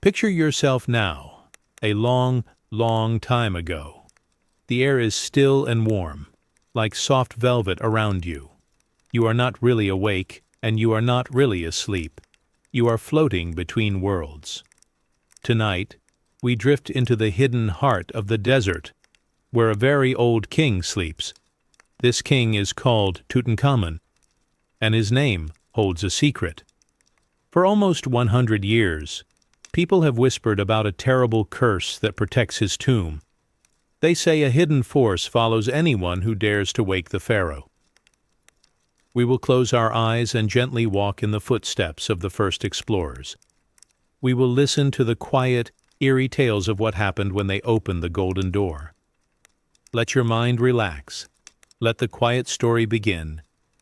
Picture yourself now, a long, long time ago. The air is still and warm, like soft velvet around you. You are not really awake, and you are not really asleep. You are floating between worlds. Tonight, we drift into the hidden heart of the desert, where a very old king sleeps. This king is called Tutankhamun, and his name holds a secret. For almost 100 years, people have whispered about a terrible curse that protects his tomb. They say a hidden force follows anyone who dares to wake the Pharaoh. We will close our eyes and gently walk in the footsteps of the first explorers. We will listen to the quiet, eerie tales of what happened when they opened the golden door. Let your mind relax. Let the quiet story begin,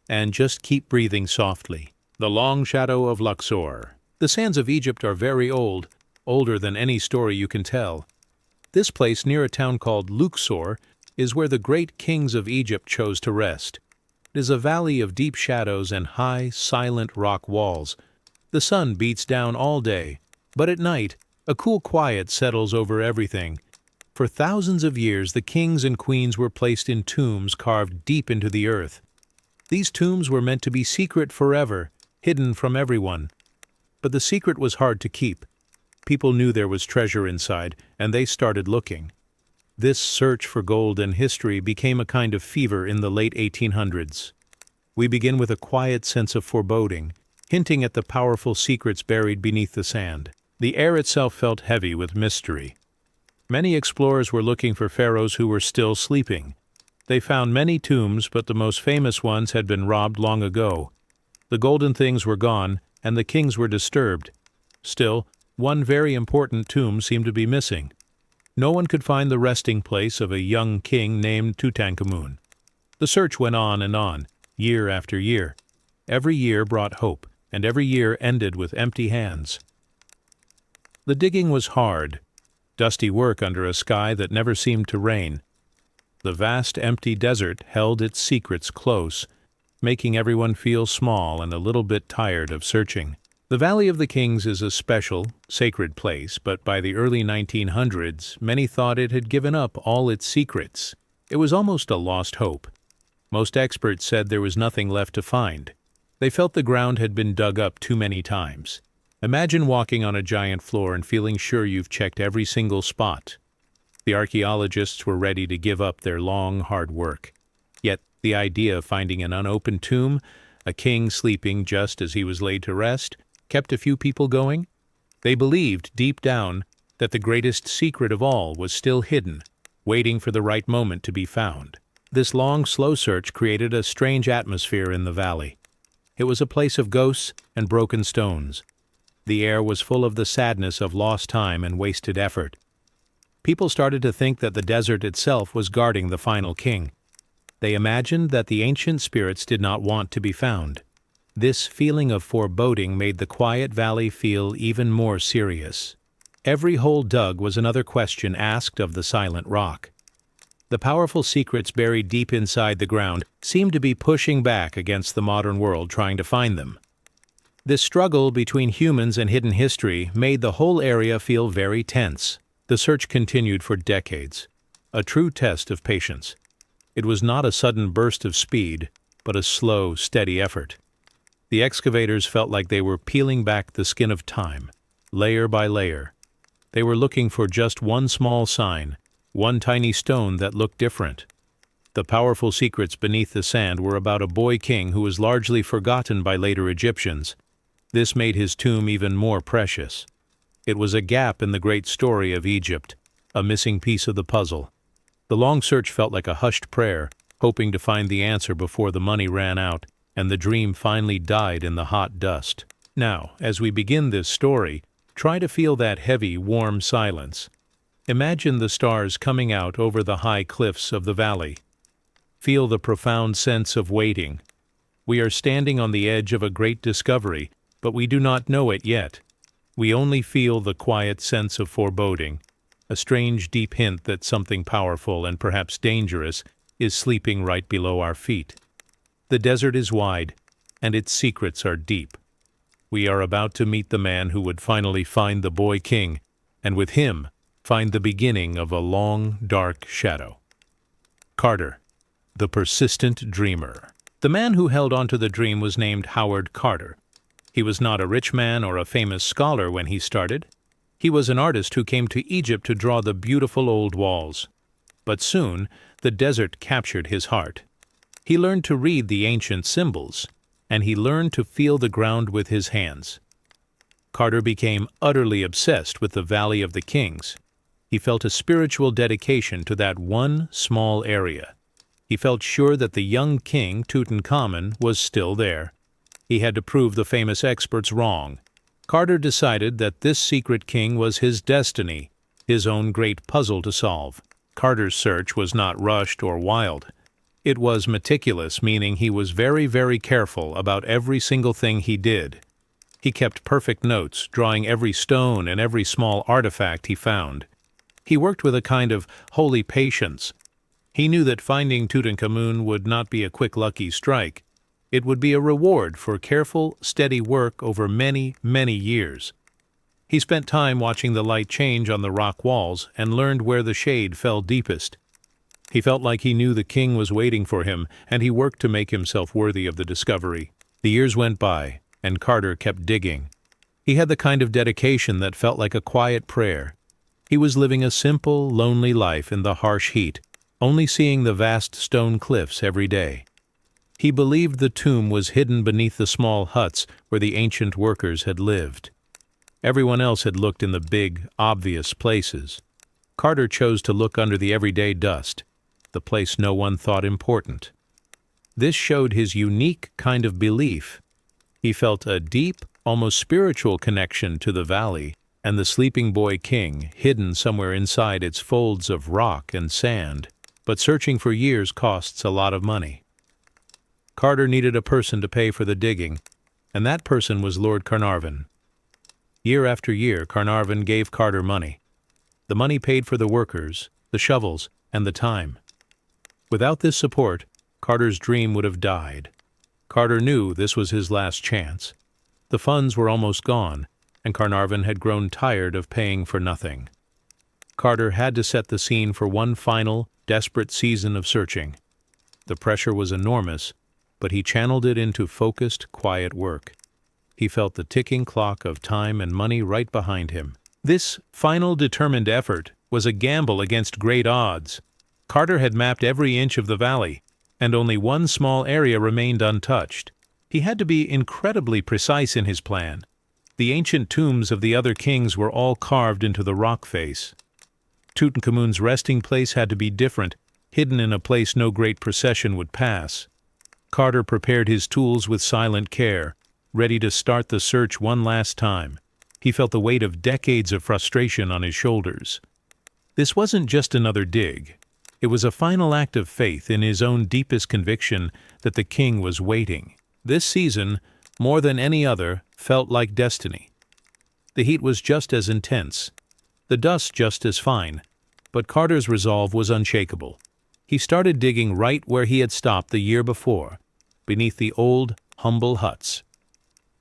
and just keep breathing softly. The long shadow of Luxor. The sands of Egypt are very old, older than any story you can tell. This place near a town called Luxor is where the great kings of Egypt chose to rest. It is a valley of deep shadows and high, silent rock walls. The sun beats down all day, but at night, a cool quiet settles over everything. For thousands of years, the kings and queens were placed in tombs carved deep into the earth. These tombs were meant to be secret forever, hidden from everyone. But the secret was hard to keep. People knew there was treasure inside, and they started looking. This search for gold and history became a kind of fever in the late 1800s. We begin with a quiet sense of foreboding, hinting at the powerful secrets buried beneath the sand. The air itself felt heavy with mystery. Many explorers were looking for pharaohs who were still sleeping. They found many tombs, but the most famous ones had been robbed long ago. The golden things were gone, and the kings were disturbed. Still, one very important tomb seemed to be missing. No one could find the resting place of a young king named Tutankhamun. The search went on, year after year. Every year brought hope, and every year ended with empty hands. The digging was hard, dusty work under a sky that never seemed to rain. The vast empty desert held its secrets close, making everyone feel small and a little bit tired of searching. The Valley of the Kings is a special, sacred place, but by the early 1900s, many thought it had given up all its secrets. It was almost a lost hope. Most experts said there was nothing left to find. They felt the ground had been dug up too many times. Imagine walking on a giant floor and feeling sure you've checked every single spot. The archaeologists were ready to give up their long, hard work. Yet the idea of finding an unopened tomb, a king sleeping just as he was laid to rest, kept a few people going. They believed, deep down, that the greatest secret of all was still hidden, waiting for the right moment to be found. This long, slow search created a strange atmosphere in the valley. It was a place of ghosts and broken stones. The air was full of the sadness of lost time and wasted effort. People started to think that the desert itself was guarding the final king. They imagined that the ancient spirits did not want to be found. This feeling of foreboding made the quiet valley feel even more serious. Every hole dug was another question asked of the silent rock. The powerful secrets buried deep inside the ground seemed to be pushing back against the modern world trying to find them. This struggle between humans and hidden history made the whole area feel very tense. The search continued for decades, a true test of patience. It was not a sudden burst of speed, but a slow, steady effort. The excavators felt like they were peeling back the skin of time, layer by layer. They were looking for just one small sign, one tiny stone that looked different. The powerful secrets beneath the sand were about a boy king who was largely forgotten by later Egyptians. This made his tomb even more precious. It was a gap in the great story of Egypt, a missing piece of the puzzle. The long search felt like a hushed prayer, hoping to find the answer before the money ran out, and the dream finally died in the hot dust. Now, as we begin this story, try to feel that heavy, warm silence. Imagine the stars coming out over the high cliffs of the valley. Feel the profound sense of waiting. We are standing on the edge of a great discovery, but we do not know it yet. We only feel the quiet sense of foreboding, a strange deep hint that something powerful and perhaps dangerous is sleeping right below our feet. The desert is wide, and its secrets are deep. we are about to meet the man who would finally find the boy king, and with him, find the beginning of a long, dark shadow. Carter, the persistent dreamer. The man who held on to the dream was named Howard Carter. He was not a rich man or a famous scholar when he started. He was an artist who came to Egypt to draw the beautiful old walls. But soon, the desert captured his heart. He learned to read the ancient symbols, and he learned to feel the ground with his hands. Carter became utterly obsessed with the Valley of the Kings. He felt a spiritual dedication to that one small area. He felt sure that the young king, Tutankhamun, was still there. He had to prove the famous experts wrong. Carter decided that this secret king was his destiny, his own great puzzle to solve. Carter's search was not rushed or wild. It was meticulous, meaning he was very, very careful about every single thing he did. He kept perfect notes, drawing every stone and every small artifact he found. He worked with a kind of holy patience. He knew that finding Tutankhamun would not be a quick lucky strike. It would be a reward for careful, steady work over many, many years. He spent time watching the light change on the rock walls and learned where the shade fell deepest. He felt like he knew the king was waiting for him, and he worked to make himself worthy of the discovery. The years went by, and Carter kept digging. He had the kind of dedication that felt like a quiet prayer. He was living a simple, lonely life in the harsh heat, only seeing the vast stone cliffs every day. He believed the tomb was hidden beneath the small huts where the ancient workers had lived. Everyone else had looked in the big, obvious places. Carter chose to look under the everyday dust, the place no one thought important. This showed his unique kind of belief. He felt a deep, almost spiritual connection to the valley and the sleeping boy king hidden somewhere inside its folds of rock and sand. But searching for years costs a lot of money. Carter needed a person to pay for the digging, and that person was Lord Carnarvon. Year after year, Carnarvon gave Carter money. The money paid for the workers, the shovels, and the time. Without this support, Carter's dream would have died. Carter knew this was his last chance. The funds were almost gone, and Carnarvon had grown tired of paying for nothing. Carter had to set the scene for one final, desperate season of searching. The pressure was enormous, but he channeled it into focused, quiet work. He felt the ticking clock of time and money right behind him. This final determined effort was a gamble against great odds. Carter had mapped every inch of the valley, and only one small area remained untouched. He had to be incredibly precise in his plan. The ancient tombs of the other kings were all carved into the rock face. Tutankhamun's resting place had to be different, hidden in a place no great procession would pass. Carter prepared his tools with silent care, ready to start the search one last time. He felt the weight of decades of frustration on his shoulders. This wasn't just another dig. It was a final act of faith in his own deepest conviction that the king was waiting. This season, more than any other, felt like destiny. The heat was just as intense, the dust just as fine, but Carter's resolve was unshakable. He started digging right where he had stopped the year before, beneath the old, humble huts.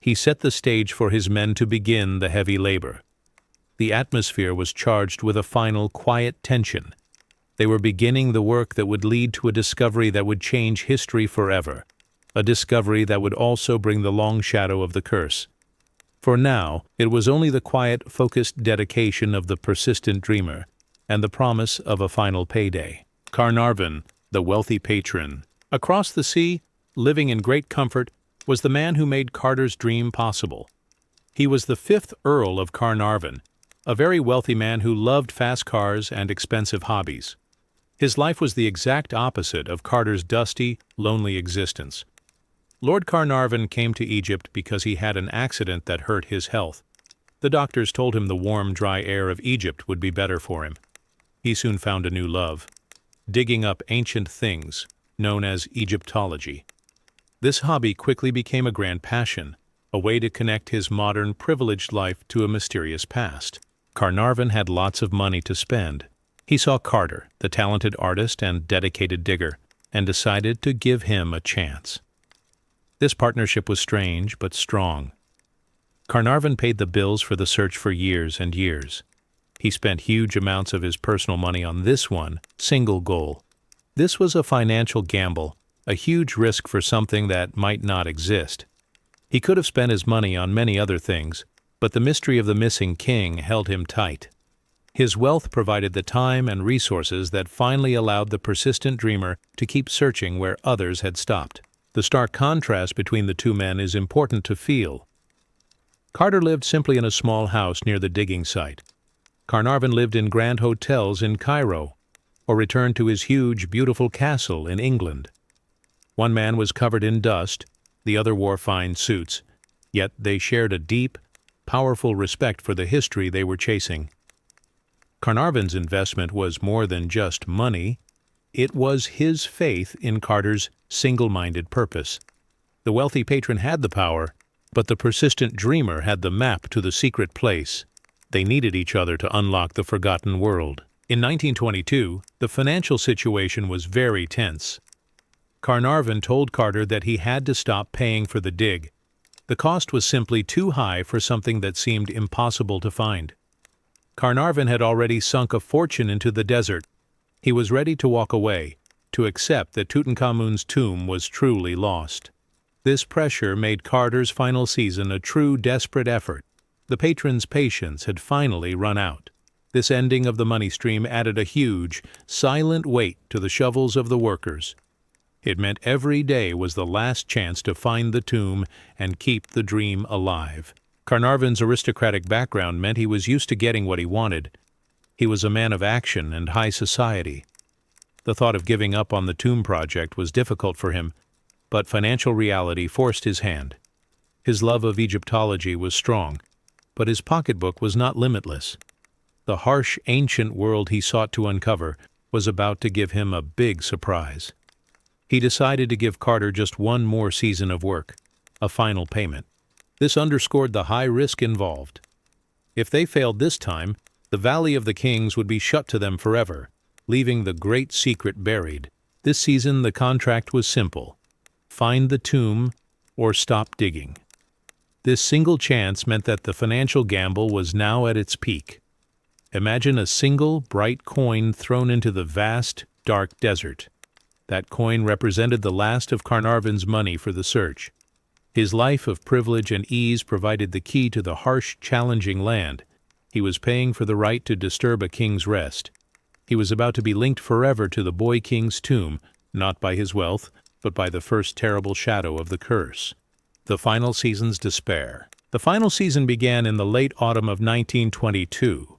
He set the stage for his men to begin the heavy labor. The atmosphere was charged with a final, quiet tension. They were beginning the work that would lead to a discovery that would change history forever, a discovery that would also bring the long shadow of the curse. For now, it was only the quiet, focused dedication of the persistent dreamer and the promise of a final payday. Carnarvon, the wealthy patron, across the sea, living in great comfort, was the man who made Carter's dream possible. He was the 5th Earl of Carnarvon, a very wealthy man who loved fast cars and expensive hobbies. His life was the exact opposite of Carter's dusty, lonely existence. Lord Carnarvon came to Egypt because he had an accident that hurt his health. The doctors told him the warm, dry air of Egypt would be better for him. He soon found a new love, digging up ancient things, known as Egyptology. This hobby quickly became a grand passion, a way to connect his modern, privileged life to a mysterious past. Carnarvon had lots of money to spend. He saw Carter, the talented artist and dedicated digger, and decided to give him a chance. This partnership was strange but strong. Carnarvon paid the bills for the search for years and years. He spent huge amounts of his personal money on this one single goal. This was a financial gamble, a huge risk for something that might not exist. He could have spent his money on many other things, but the mystery of the missing king held him tight. His wealth provided the time and resources that finally allowed the persistent dreamer to keep searching where others had stopped. The stark contrast between the two men is important to feel. Carter lived simply in a small house near the digging site. Carnarvon lived in grand hotels in Cairo, or returned to his huge, beautiful castle in England. One man was covered in dust, the other wore fine suits, yet they shared a deep, powerful respect for the history they were chasing. Carnarvon's investment was more than just money. It was his faith in Carter's single-minded purpose. The wealthy patron had the power, but the persistent dreamer had the map to the secret place. They needed each other to unlock the forgotten world. In 1922, the financial situation was very tense. Carnarvon told Carter that he had to stop paying for the dig. The cost was simply too high for something that seemed impossible to find. Carnarvon had already sunk a fortune into the desert. He was ready to walk away, to accept that Tutankhamun's tomb was truly lost. This pressure made Carter's final season a true desperate effort. The patron's patience had finally run out. This ending of the money stream added a huge, silent weight to the shovels of the workers. It meant every day was the last chance to find the tomb and keep the dream alive. Carnarvon's aristocratic background meant he was used to getting what he wanted. He was a man of action and high society. The thought of giving up on the tomb project was difficult for him, but financial reality forced his hand. His love of Egyptology was strong, but his pocketbook was not limitless. The harsh, ancient world he sought to uncover was about to give him a big surprise. He decided to give Carter just one more season of work, a final payment. This underscored the high risk involved. If they failed this time, the Valley of the Kings would be shut to them forever, leaving the great secret buried. This season the contract was simple: find the tomb or stop digging. This single chance meant that the financial gamble was now at its peak. Imagine a single bright coin thrown into the vast, dark desert. That coin represented the last of Carnarvon's money for the search. His life of privilege and ease provided the key to the harsh, challenging land. He was paying for the right to disturb a king's rest. He was about to be linked forever to the boy king's tomb, not by his wealth, but by the first terrible shadow of the curse. The final season's despair. The final season began in the late autumn of 1922.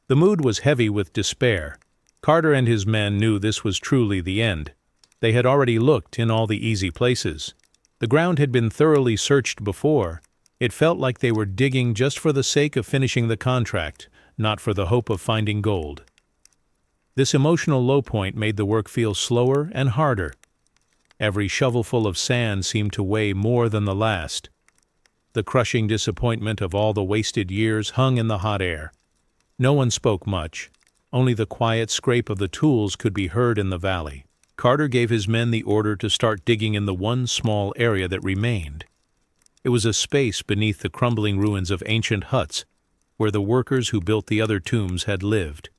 The mood was heavy with despair. Carter and his men knew this was truly the end. They had already looked in all the easy places. The ground had been thoroughly searched before. It felt like they were digging just for the sake of finishing the contract, not for the hope of finding gold. This emotional low point made the work feel slower and harder. Every shovelful of sand seemed to weigh more than the last. The crushing disappointment of all the wasted years hung in the hot air. No one spoke much. Only the quiet scrape of the tools could be heard in the valley. Carter gave his men the order to start digging in the one small area that remained. It was a space beneath the crumbling ruins of ancient huts where the workers who built the other tombs had lived.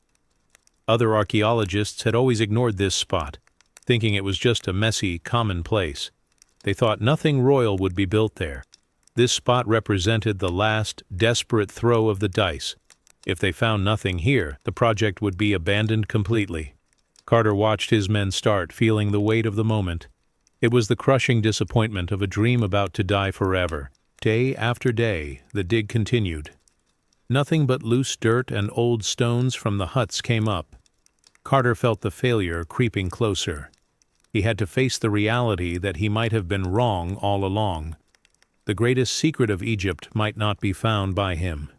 Other archaeologists had always ignored this spot, thinking it was just a messy, common place. They thought nothing royal would be built there. This spot represented the last, desperate throw of the dice. If they found nothing here, the project would be abandoned completely. Carter watched his men start, feeling the weight of the moment. It was the crushing disappointment of a dream about to die forever. Day after day, the dig continued. Nothing but loose dirt and old stones from the huts came up. Carter felt the failure creeping closer. He had to face the reality that he might have been wrong all along. The greatest secret of Egypt might not be found by him.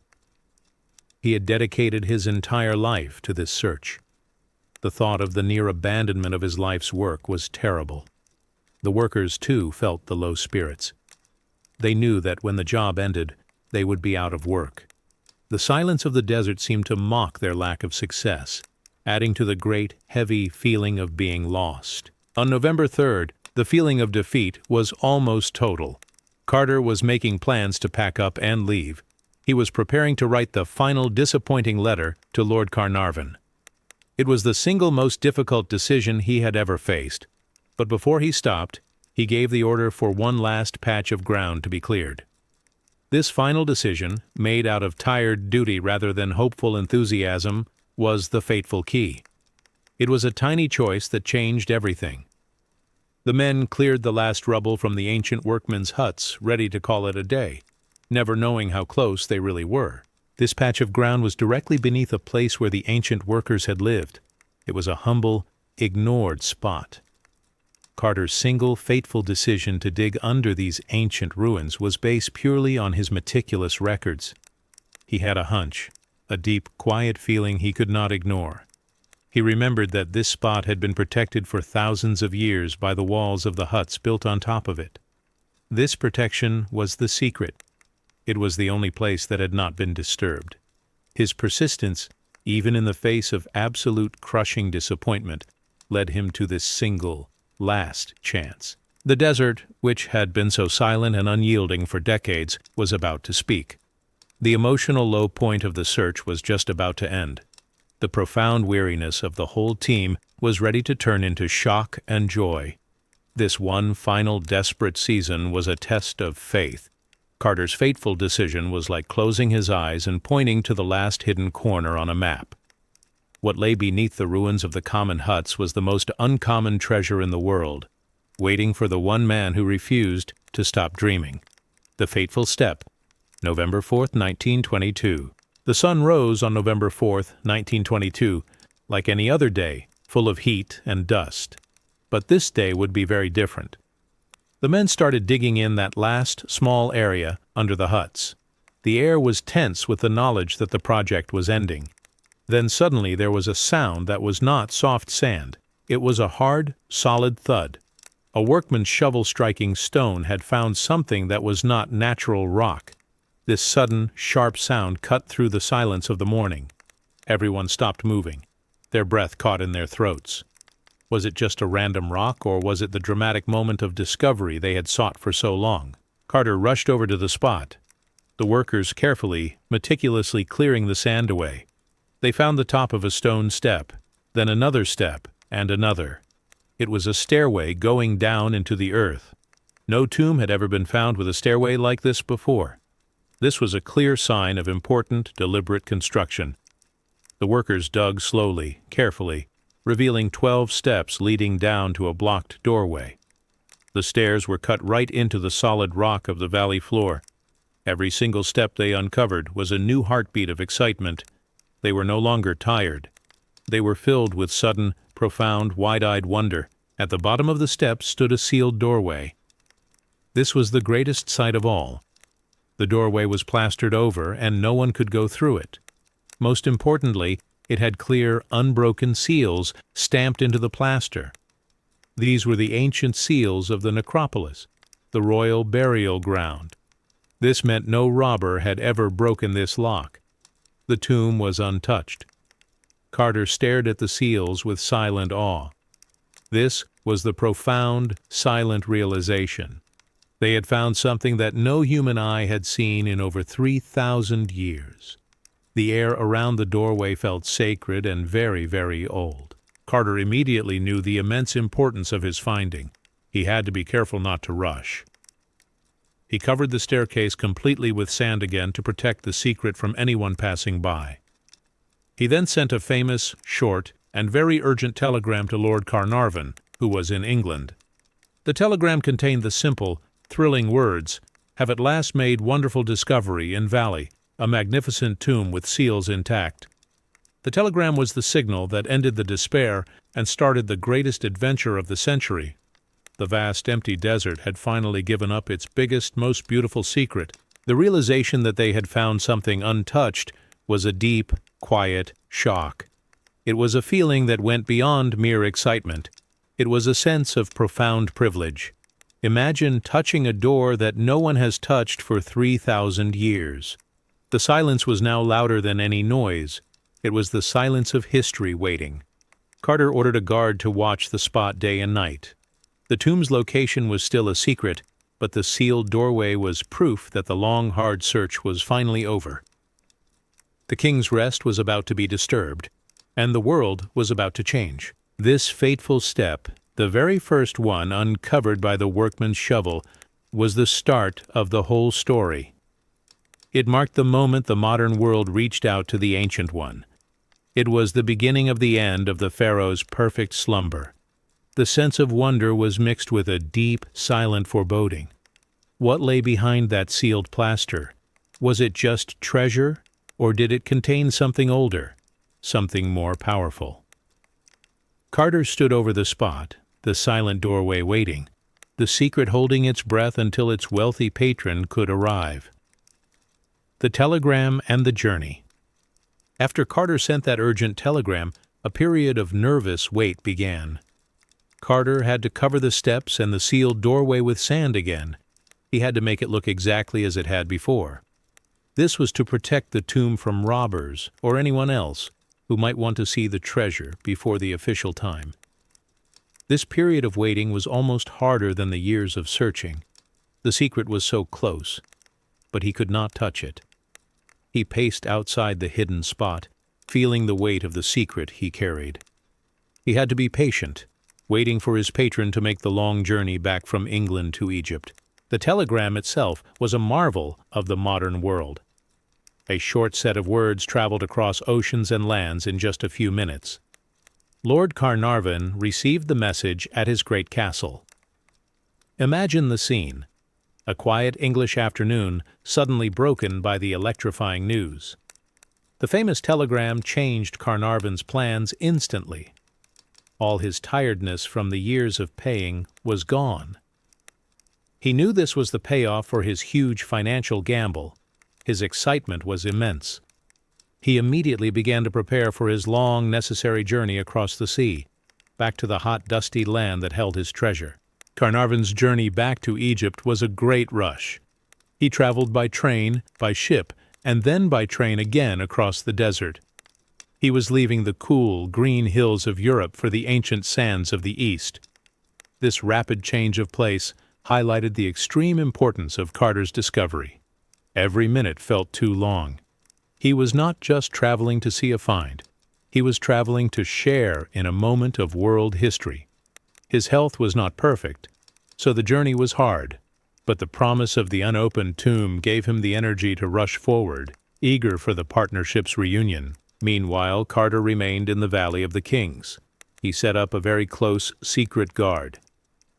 He had dedicated his entire life to this search. The thought of the near abandonment of his life's work was terrible. The workers, too, felt the low spirits. They knew that when the job ended, they would be out of work. The silence of the desert seemed to mock their lack of success, adding to the great, heavy feeling of being lost. On November 3rd, the feeling of defeat was almost total. Carter was making plans to pack up and leave. He was preparing to write the final disappointing letter to Lord Carnarvon. It was the single most difficult decision he had ever faced, but before he stopped, he gave the order for one last patch of ground to be cleared. This final decision, made out of tired duty rather than hopeful enthusiasm, was the fateful key. It was a tiny choice that changed everything. The men cleared the last rubble from the ancient workmen's huts, ready to call it a day, never knowing how close they really were. This patch of ground was directly beneath a place where the ancient workers had lived. It was a humble, ignored spot. Carter's single fateful decision to dig under these ancient ruins was based purely on his meticulous records. He had a hunch, a deep, quiet feeling he could not ignore. He remembered that this spot had been protected for thousands of years by the walls of the huts built on top of it. This protection was the secret. It was the only place that had not been disturbed. His persistence, even in the face of absolute crushing disappointment, led him to this single, last chance. The desert, which had been so silent and unyielding for decades, was about to speak. The emotional low point of the search was just about to end. The profound weariness of the whole team was ready to turn into shock and joy. This one final desperate season was a test of faith. Carter's fateful decision was like closing his eyes and pointing to the last hidden corner on a map. What lay beneath the ruins of the common huts was the most uncommon treasure in the world, waiting for the one man who refused to stop dreaming. The fateful step, November 4th, 1922. The sun rose on November 4th, 1922, like any other day, full of heat and dust. But this day would be very different. The men started digging in that last small area under the huts. The air was tense with the knowledge that the project was ending. Then suddenly there was a sound that was not soft sand. It was a hard, solid thud. A workman's shovel striking stone had found something that was not natural rock. This sudden, sharp sound cut through the silence of the morning. Everyone stopped moving, their breath caught in their throats. Was it just a random rock, or was it the dramatic moment of discovery they had sought for so long? Carter rushed over to the spot, the workers carefully, meticulously clearing the sand away. They found the top of a stone step, then another step, and another. It was a stairway going down into the earth. No tomb had ever been found with a stairway like this before. This was a clear sign of important, deliberate construction. The workers dug slowly, carefully, revealing 12 steps leading down to a blocked doorway. The stairs were cut right into the solid rock of the valley floor. Every single step they uncovered was a new heartbeat of excitement. They were no longer tired. They were filled with sudden, profound, wide-eyed wonder. At the bottom of the steps stood a sealed doorway. This was the greatest sight of all. The doorway was plastered over, and no one could go through it. Most importantly, it had clear, unbroken seals stamped into the plaster. These were the ancient seals of the necropolis, the royal burial ground. This meant no robber had ever broken this lock. The tomb was untouched. Carter stared at the seals with silent awe. This was the profound, silent realization. They had found something that no human eye had seen in over 3,000 years. The air around the doorway felt sacred and very, very old. Carter immediately knew the immense importance of his finding. He had to be careful not to rush. He covered the staircase completely with sand again to protect the secret from anyone passing by. He then sent a famous, short, and very urgent telegram to Lord Carnarvon, who was in England. The telegram contained the simple, thrilling words, "Have at last made wonderful discovery in valley, a magnificent tomb with seals intact." The telegram was the signal that ended the despair and started the greatest adventure of the century. The vast, empty desert had finally given up its biggest, most beautiful secret. The realization that they had found something untouched was a deep, quiet shock. It was a feeling that went beyond mere excitement. It was a sense of profound privilege. Imagine touching a door that no one has touched for 3,000 years. The silence was now louder than any noise. It was the silence of history waiting. Carter ordered a guard to watch the spot day and night. The tomb's location was still a secret, but the sealed doorway was proof that the long, hard search was finally over. The king's rest was about to be disturbed, and the world was about to change. This fateful step, the very first one uncovered by the workman's shovel, was the start of the whole story. It marked the moment the modern world reached out to the Ancient One. It was the beginning of the end of the Pharaoh's perfect slumber. The sense of wonder was mixed with a deep, silent foreboding. What lay behind that sealed plaster? Was it just treasure, or did it contain something older, something more powerful? Carter stood over the spot, the silent doorway waiting, the secret holding its breath until its wealthy patron could arrive. The telegram and the journey. After Carter sent that urgent telegram, a period of nervous wait began. Carter had to cover the steps and the sealed doorway with sand again. He had to make it look exactly as it had before. This was to protect the tomb from robbers or anyone else who might want to see the treasure before the official time. This period of waiting was almost harder than the years of searching. The secret was so close, but he could not touch it. He paced outside the hidden spot, feeling the weight of the secret he carried. He had to be patient, waiting for his patron to make the long journey back from England to Egypt. The telegram itself was a marvel of the modern world. A short set of words traveled across oceans and lands in just a few minutes. Lord Carnarvon received the message at his great castle. Imagine the scene. A quiet English afternoon suddenly broken by the electrifying news. The famous telegram changed Carnarvon's plans instantly. All his tiredness from the years of paying was gone. He knew this was the payoff for his huge financial gamble. His excitement was immense. He immediately began to prepare for his long, necessary journey across the sea, back to the hot, dusty land that held his treasure. Carnarvon's journey back to Egypt was a great rush. He traveled by train, by ship, and then by train again across the desert. He was leaving the cool, green hills of Europe for the ancient sands of the East. This rapid change of place highlighted the extreme importance of Carter's discovery. Every minute felt too long. He was not just traveling to see a find. He was traveling to share in a moment of world history. His health was not perfect, so the journey was hard, but the promise of the unopened tomb gave him the energy to rush forward, eager for the partnership's reunion. Meanwhile, Carter remained in the Valley of the Kings. He set up a very close, secret guard.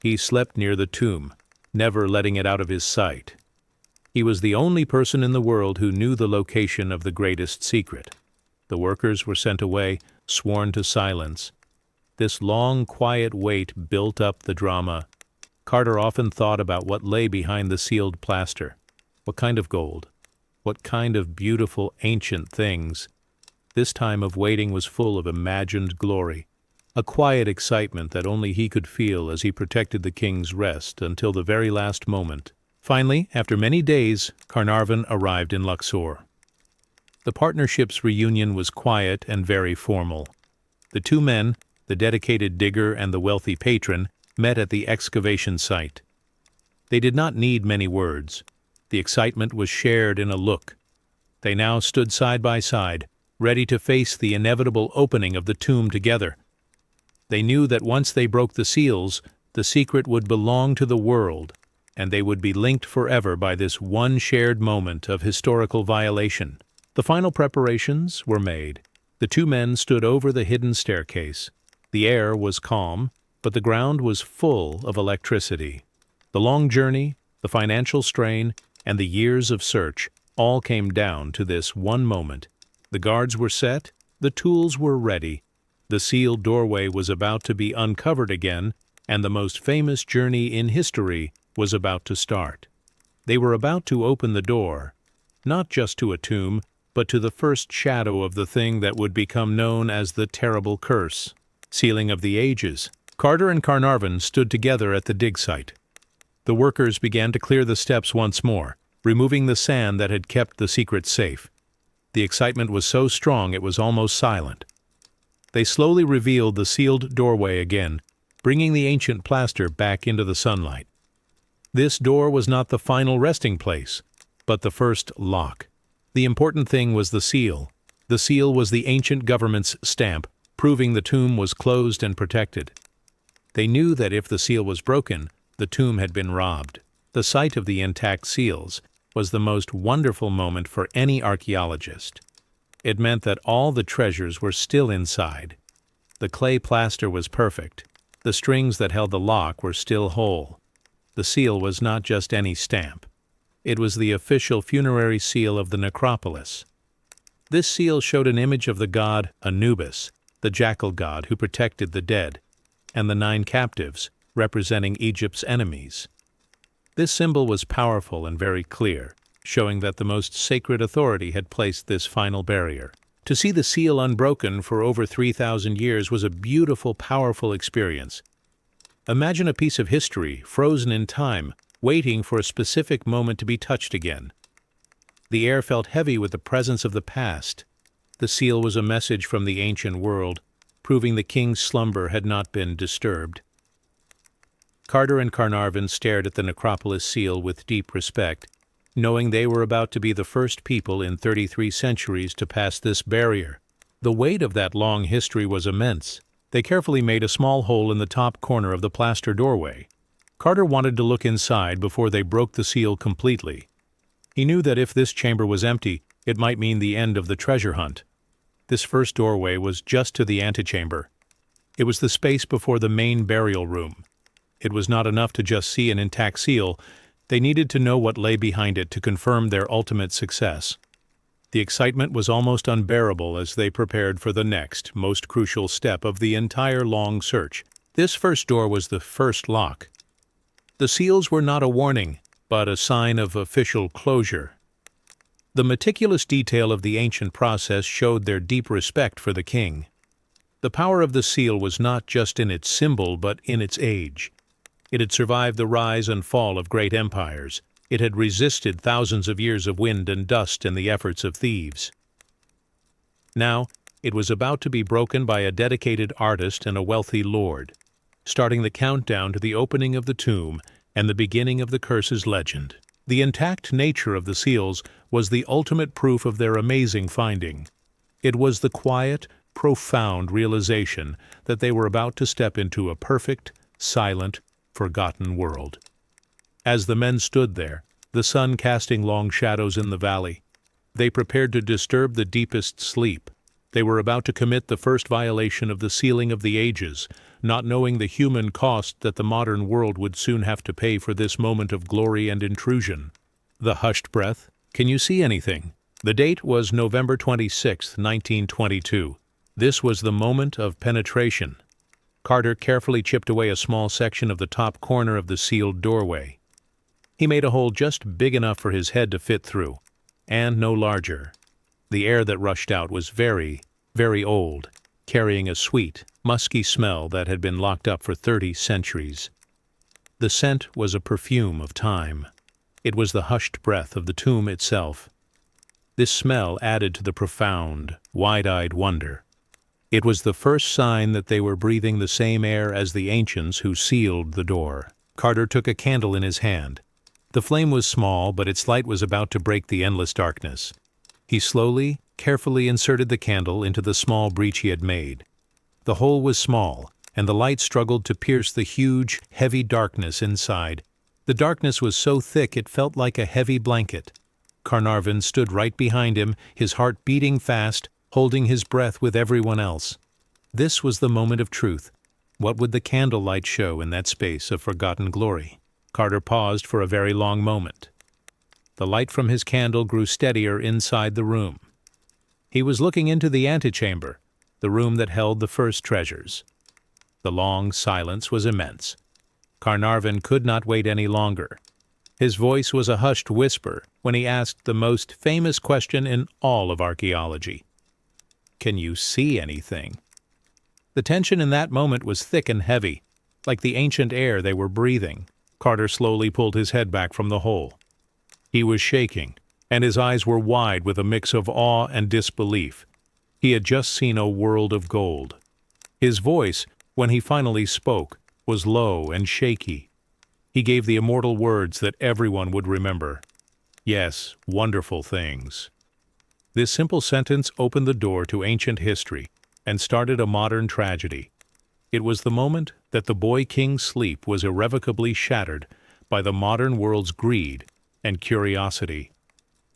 He slept near the tomb, never letting it out of his sight. He was the only person in the world who knew the location of the greatest secret. The workers were sent away, sworn to silence. This long, quiet wait built up the drama. Carter often thought about what lay behind the sealed plaster. What kind of gold? What kind of beautiful, ancient things? This time of waiting was full of imagined glory, a quiet excitement that only he could feel as he protected the king's rest until the very last moment. Finally, after many days, Carnarvon arrived in Luxor. The partnership's reunion was quiet and very formal. The two men, the dedicated digger and the wealthy patron, met at the excavation site. They did not need many words. The excitement was shared in a look. They now stood side by side, ready to face the inevitable opening of the tomb together. They knew that once they broke the seals, the secret would belong to the world, and they would be linked forever by this one shared moment of historical violation. The final preparations were made. The two men stood over the hidden staircase. The air was calm, but the ground was full of electricity. The long journey, the financial strain, and the years of search all came down to this one moment. The guards were set, the tools were ready, the sealed doorway was about to be uncovered again, and the most famous journey in history was about to start. They were about to open the door, not just to a tomb, but to the first shadow of the thing that would become known as the terrible curse. Sealing of the ages. Carter and Carnarvon stood together at the dig site. The workers began to clear the steps once more, removing the sand that had kept the secret safe. The excitement was so strong it was almost silent. They slowly revealed the sealed doorway again, bringing the ancient plaster back into the sunlight. This door was not the final resting place, but the first lock. The important thing was the seal. The seal was the ancient government's stamp, proving the tomb was closed and protected. They knew that if the seal was broken, the tomb had been robbed. The sight of the intact seals was the most wonderful moment for any archaeologist. It meant that all the treasures were still inside. The clay plaster was perfect. The strings that held the lock were still whole. The seal was not just any stamp. It was the official funerary seal of the necropolis. This seal showed an image of the god Anubis, the jackal god who protected the dead, and the 9 captives, representing Egypt's enemies. This symbol was powerful and very clear, showing that the most sacred authority had placed this final barrier. To see the seal unbroken for over 3,000 years was a beautiful, powerful experience. Imagine a piece of history, frozen in time, waiting for a specific moment to be touched again. The air felt heavy with the presence of the past. The seal was a message from the ancient world, proving the king's slumber had not been disturbed. Carter and Carnarvon stared at the necropolis seal with deep respect, knowing they were about to be the first people in 33 centuries to pass this barrier. The weight of that long history was immense. They carefully made a small hole in the top corner of the plaster doorway. Carter wanted to look inside before they broke the seal completely. He knew that if this chamber was empty, it might mean the end of the treasure hunt. This first doorway was just to the antechamber. It was the space before the main burial room. It was not enough to just see an intact seal. They needed to know what lay behind it to confirm their ultimate success. The excitement was almost unbearable as they prepared for the next, most crucial step of the entire long search. This first door was the first lock. The seals were not a warning, but a sign of official closure. The meticulous detail of the ancient process showed their deep respect for the king. The power of the seal was not just in its symbol, but in its age. It had survived the rise and fall of great empires. It had resisted thousands of years of wind and dust and the efforts of thieves. Now, it was about to be broken by a dedicated artist and a wealthy lord, starting the countdown to the opening of the tomb and the beginning of the curse's legend. The intact nature of the seals was the ultimate proof of their amazing finding. It was the quiet, profound realization that they were about to step into a perfect, silent, forgotten world. As the men stood there, the sun casting long shadows in the valley, they prepared to disturb the deepest sleep. They were about to commit the first violation of the sealing of the ages, not knowing the human cost that the modern world would soon have to pay for this moment of glory and intrusion. The hushed breath. Can you see anything? The date was November 26, 1922. This was the moment of penetration. Carter carefully chipped away a small section of the top corner of the sealed doorway. He made a hole just big enough for his head to fit through, and no larger. The air that rushed out was very, very old, carrying a sweet, musky smell that had been locked up for 30 centuries. The scent was a perfume of time. It was the hushed breath of the tomb itself. This smell added to the profound, wide-eyed wonder. It was the first sign that they were breathing the same air as the ancients who sealed the door. Carter took a candle in his hand. The flame was small, but its light was about to break the endless darkness. He slowly, carefully inserted the candle into the small breach he had made. The hole was small, and the light struggled to pierce the huge, heavy darkness inside. The darkness was so thick it felt like a heavy blanket. Carnarvon stood right behind him, his heart beating fast, holding his breath with everyone else. This was the moment of truth. What would the candlelight show in that space of forgotten glory? Carter paused for a very long moment. The light from his candle grew steadier inside the room. He was looking into the antechamber, the room that held the first treasures. The long silence was immense. Carnarvon could not wait any longer. His voice was a hushed whisper when he asked the most famous question in all of archaeology. Can you see anything? The tension in that moment was thick and heavy, like the ancient air they were breathing. Carter slowly pulled his head back from the hole. He was shaking, and his eyes were wide with a mix of awe and disbelief. He had just seen a world of gold. His voice, when he finally spoke, was low and shaky. He gave the immortal words that everyone would remember. Yes, wonderful things. This simple sentence opened the door to ancient history and started a modern tragedy. It was the moment that the boy king's sleep was irrevocably shattered by the modern world's greed and curiosity.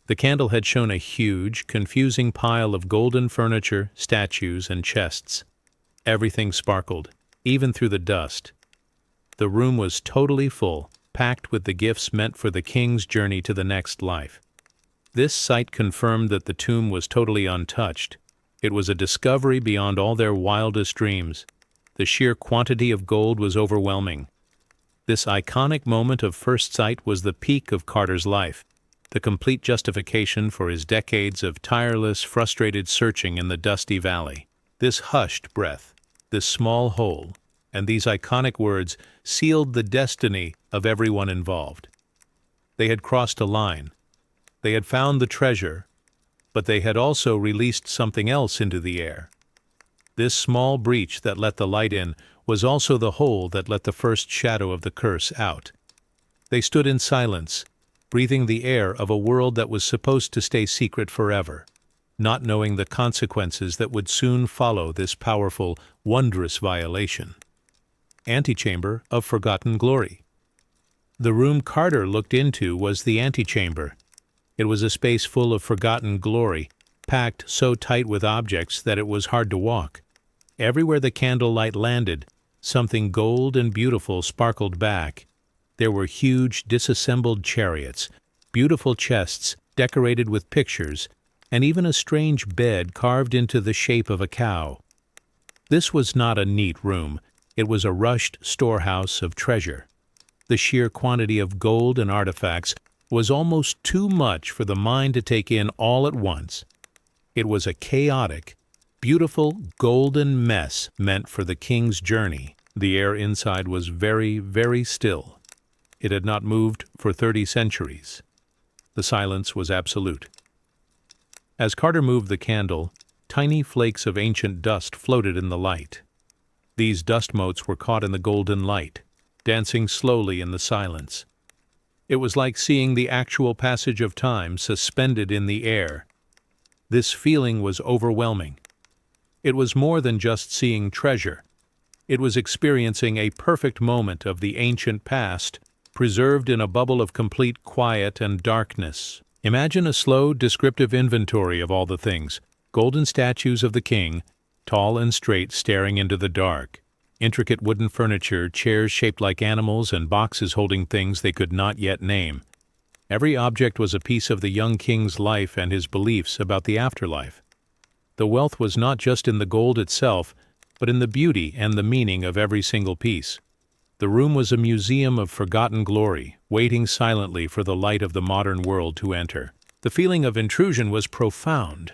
The candle had shown a huge, confusing pile of golden furniture, statues, and chests. Everything sparkled, even through the dust. The room was totally full, packed with the gifts meant for the king's journey to the next life. This sight confirmed that the tomb was totally untouched. It was a discovery beyond all their wildest dreams. The sheer quantity of gold was overwhelming. This iconic moment of first sight was the peak of Carter's life, the complete justification for his decades of tireless, frustrated searching in the dusty valley. This hushed breath, this small hole, and these iconic words sealed the destiny of everyone involved. They had crossed a line. They had found the treasure, but they had also released something else into the air. This small breach that let the light in was also the hole that let the first shadow of the curse out. They stood in silence, breathing the air of a world that was supposed to stay secret forever, not knowing the consequences that would soon follow this powerful, wondrous violation. Antechamber of Forgotten Glory. The room Carter looked into was the antechamber. It was a space full of forgotten glory, packed so tight with objects that it was hard to walk. Everywhere the candlelight landed, something gold and beautiful sparkled back. There were huge disassembled chariots, beautiful chests decorated with pictures, and even a strange bed carved into the shape of a cow. This was not a neat room. It was a rushed storehouse of treasure. The sheer quantity of gold and artifacts was almost too much for the mind to take in all at once. It was a chaotic, beautiful, golden mess meant for the king's journey. The air inside was very, very still. It had not moved for 30 centuries. The silence was absolute. As Carter moved the candle, tiny flakes of ancient dust floated in the light. These dust motes were caught in the golden light, dancing slowly in the silence. It was like seeing the actual passage of time suspended in the air. This feeling was overwhelming. It was more than just seeing treasure. It was experiencing a perfect moment of the ancient past, preserved in a bubble of complete quiet and darkness. Imagine a slow, descriptive inventory of all the things: golden statues of the king, tall and straight, staring into the dark; intricate wooden furniture, chairs shaped like animals, and boxes holding things they could not yet name. Every object was a piece of the young king's life and his beliefs about the afterlife. The wealth was not just in the gold itself, but in the beauty and the meaning of every single piece. The room was a museum of forgotten glory, waiting silently for the light of the modern world to enter. The feeling of intrusion was profound.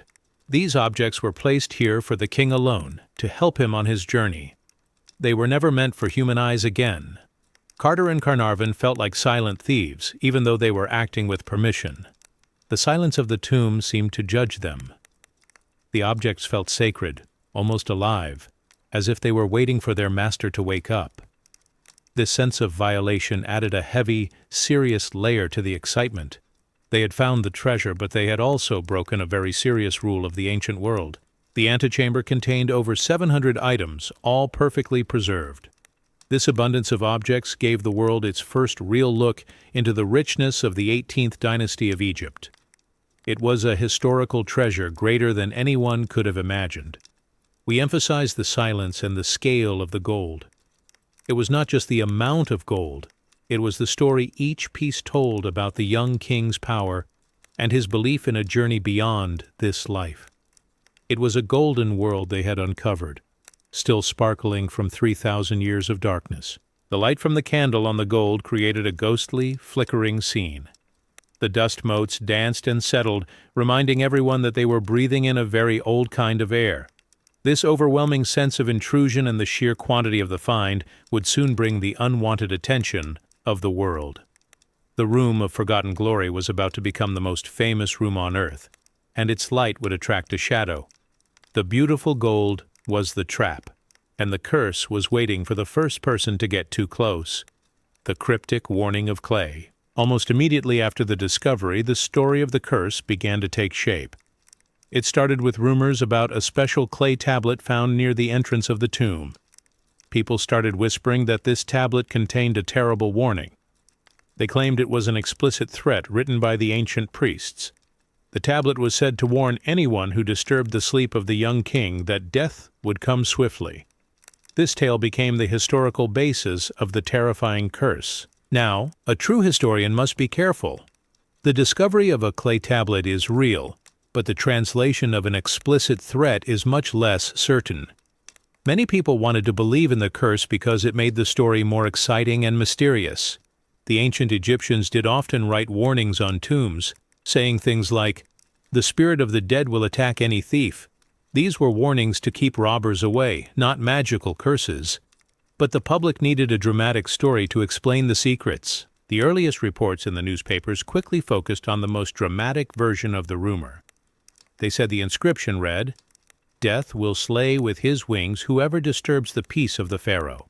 These objects were placed here for the king alone, to help him on his journey. They were never meant for human eyes again. Carter and Carnarvon felt like silent thieves, even though they were acting with permission. The silence of the tomb seemed to judge them. The objects felt sacred, almost alive, as if they were waiting for their master to wake up. This sense of violation added a heavy, serious layer to the excitement. They had found the treasure, but they had also broken a very serious rule of the ancient world. The antechamber contained over 700 items, all perfectly preserved. This abundance of objects gave the world its first real look into the richness of the 18th dynasty of Egypt. It was a historical treasure greater than anyone could have imagined. We emphasize the silence and the scale of the gold. It was not just the amount of gold, it was the story each piece told about the young king's power and his belief in a journey beyond this life. It was a golden world they had uncovered, still sparkling from 3,000 years of darkness. The light from the candle on the gold created a ghostly, flickering scene. The dust motes danced and settled, reminding everyone that they were breathing in a very old kind of air. This overwhelming sense of intrusion and the sheer quantity of the find would soon bring the unwanted attention of the world. The Room of Forgotten Glory was about to become the most famous room on Earth, and its light would attract a shadow. The beautiful gold was the trap, and the curse was waiting for the first person to get too close. the cryptic warning of clay. Almost immediately after the discovery, the story of the curse began to take shape. It started with rumors about a special clay tablet found near the entrance of the tomb. People started whispering that this tablet contained a terrible warning. They claimed it was an explicit threat written by the ancient priests. The tablet was said to warn anyone who disturbed the sleep of the young king that death would come swiftly. This tale became the historical basis of the terrifying curse. Now, a true historian must be careful. The discovery of a clay tablet is real, but the translation of an explicit threat is much less certain. Many people wanted to believe in the curse because it made the story more exciting and mysterious. The ancient Egyptians did often write warnings on tombs, saying things like, "The spirit of the dead will attack any thief." These were warnings to keep robbers away, not magical curses. But the public needed a dramatic story to explain the secrets. The earliest reports in the newspapers quickly focused on the most dramatic version of the rumor. They said the inscription read, "Death will slay with his wings whoever disturbs the peace of the Pharaoh."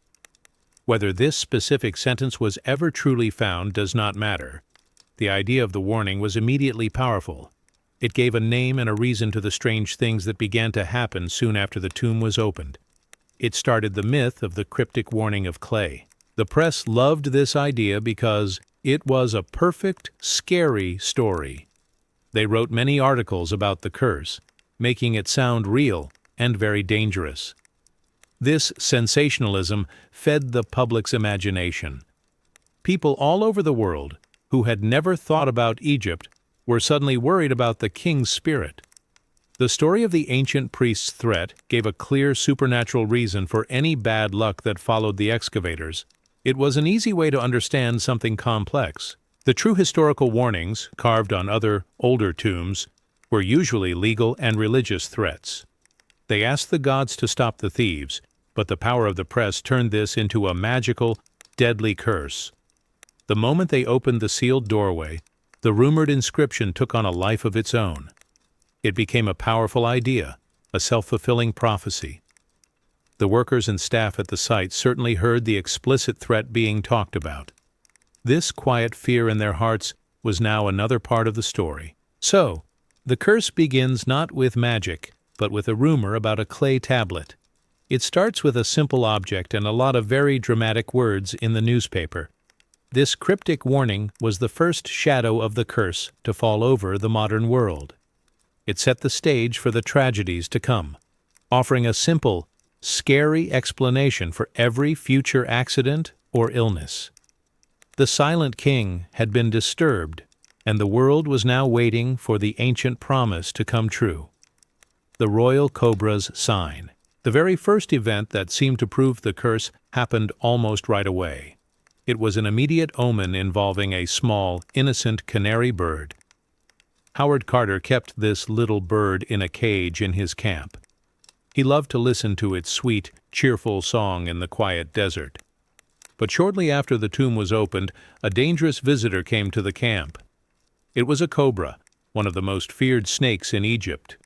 Whether this specific sentence was ever truly found does not matter. The idea of the warning was immediately powerful. It gave a name and a reason to the strange things that began to happen soon after the tomb was opened. It started the myth of the cryptic warning of clay. The press loved this idea because it was a perfect, scary story. They wrote many articles about the curse, making it sound real and very dangerous. This sensationalism fed the public's imagination. People all over the world who had never thought about Egypt were suddenly worried about the king's spirit. The story of the ancient priest's threat gave a clear supernatural reason for any bad luck that followed the excavators. It was an easy way to understand something complex. The true historical warnings, carved on other, older tombs, were usually legal and religious threats. They asked the gods to stop the thieves, but the power of the press turned this into a magical, deadly curse. The moment they opened the sealed doorway, the rumored inscription took on a life of its own. It became a powerful idea, a self-fulfilling prophecy. The workers and staff at the site certainly heard the explicit threat being talked about. This quiet fear in their hearts was now another part of the story. So, the curse begins not with magic, but with a rumor about a clay tablet. It starts with a simple object and a lot of very dramatic words in the newspaper. This cryptic warning was the first shadow of the curse to fall over the modern world. It set the stage for the tragedies to come, offering a simple, scary explanation for every future accident or illness. The silent king had been disturbed, and the world was now waiting for the ancient promise to come true. The royal cobra's sign. The very first event that seemed to prove the curse happened almost right away. It was an immediate omen involving a small, innocent canary bird. Howard Carter kept this little bird in a cage in his camp. He loved to listen to its sweet, cheerful song in the quiet desert. But shortly after the tomb was opened, a dangerous visitor came to the camp. It was a cobra, one of the most feared snakes in Egypt.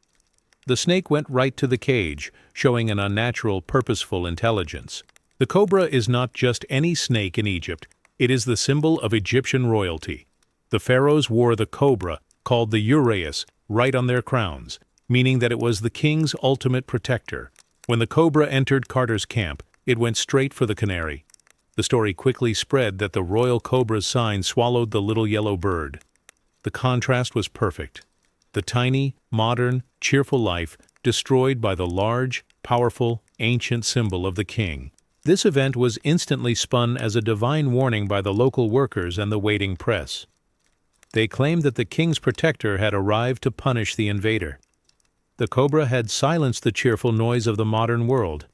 The snake went right to the cage, showing an unnatural, purposeful intelligence. The cobra is not just any snake in Egypt. It is the symbol of Egyptian royalty. The pharaohs wore the cobra, called the uraeus, right on their crowns, meaning that it was the king's ultimate protector. When the cobra entered Carter's camp, it went straight for the canary. The story quickly spread that the royal cobra's sign swallowed the little yellow bird. The contrast was perfect. The tiny, modern, cheerful life destroyed by the large, powerful, ancient symbol of the king. This event was instantly spun as a divine warning by the local workers and the waiting press. They claimed that the king's protector had arrived to punish the invader. The cobra had silenced the cheerful noise of the modern world.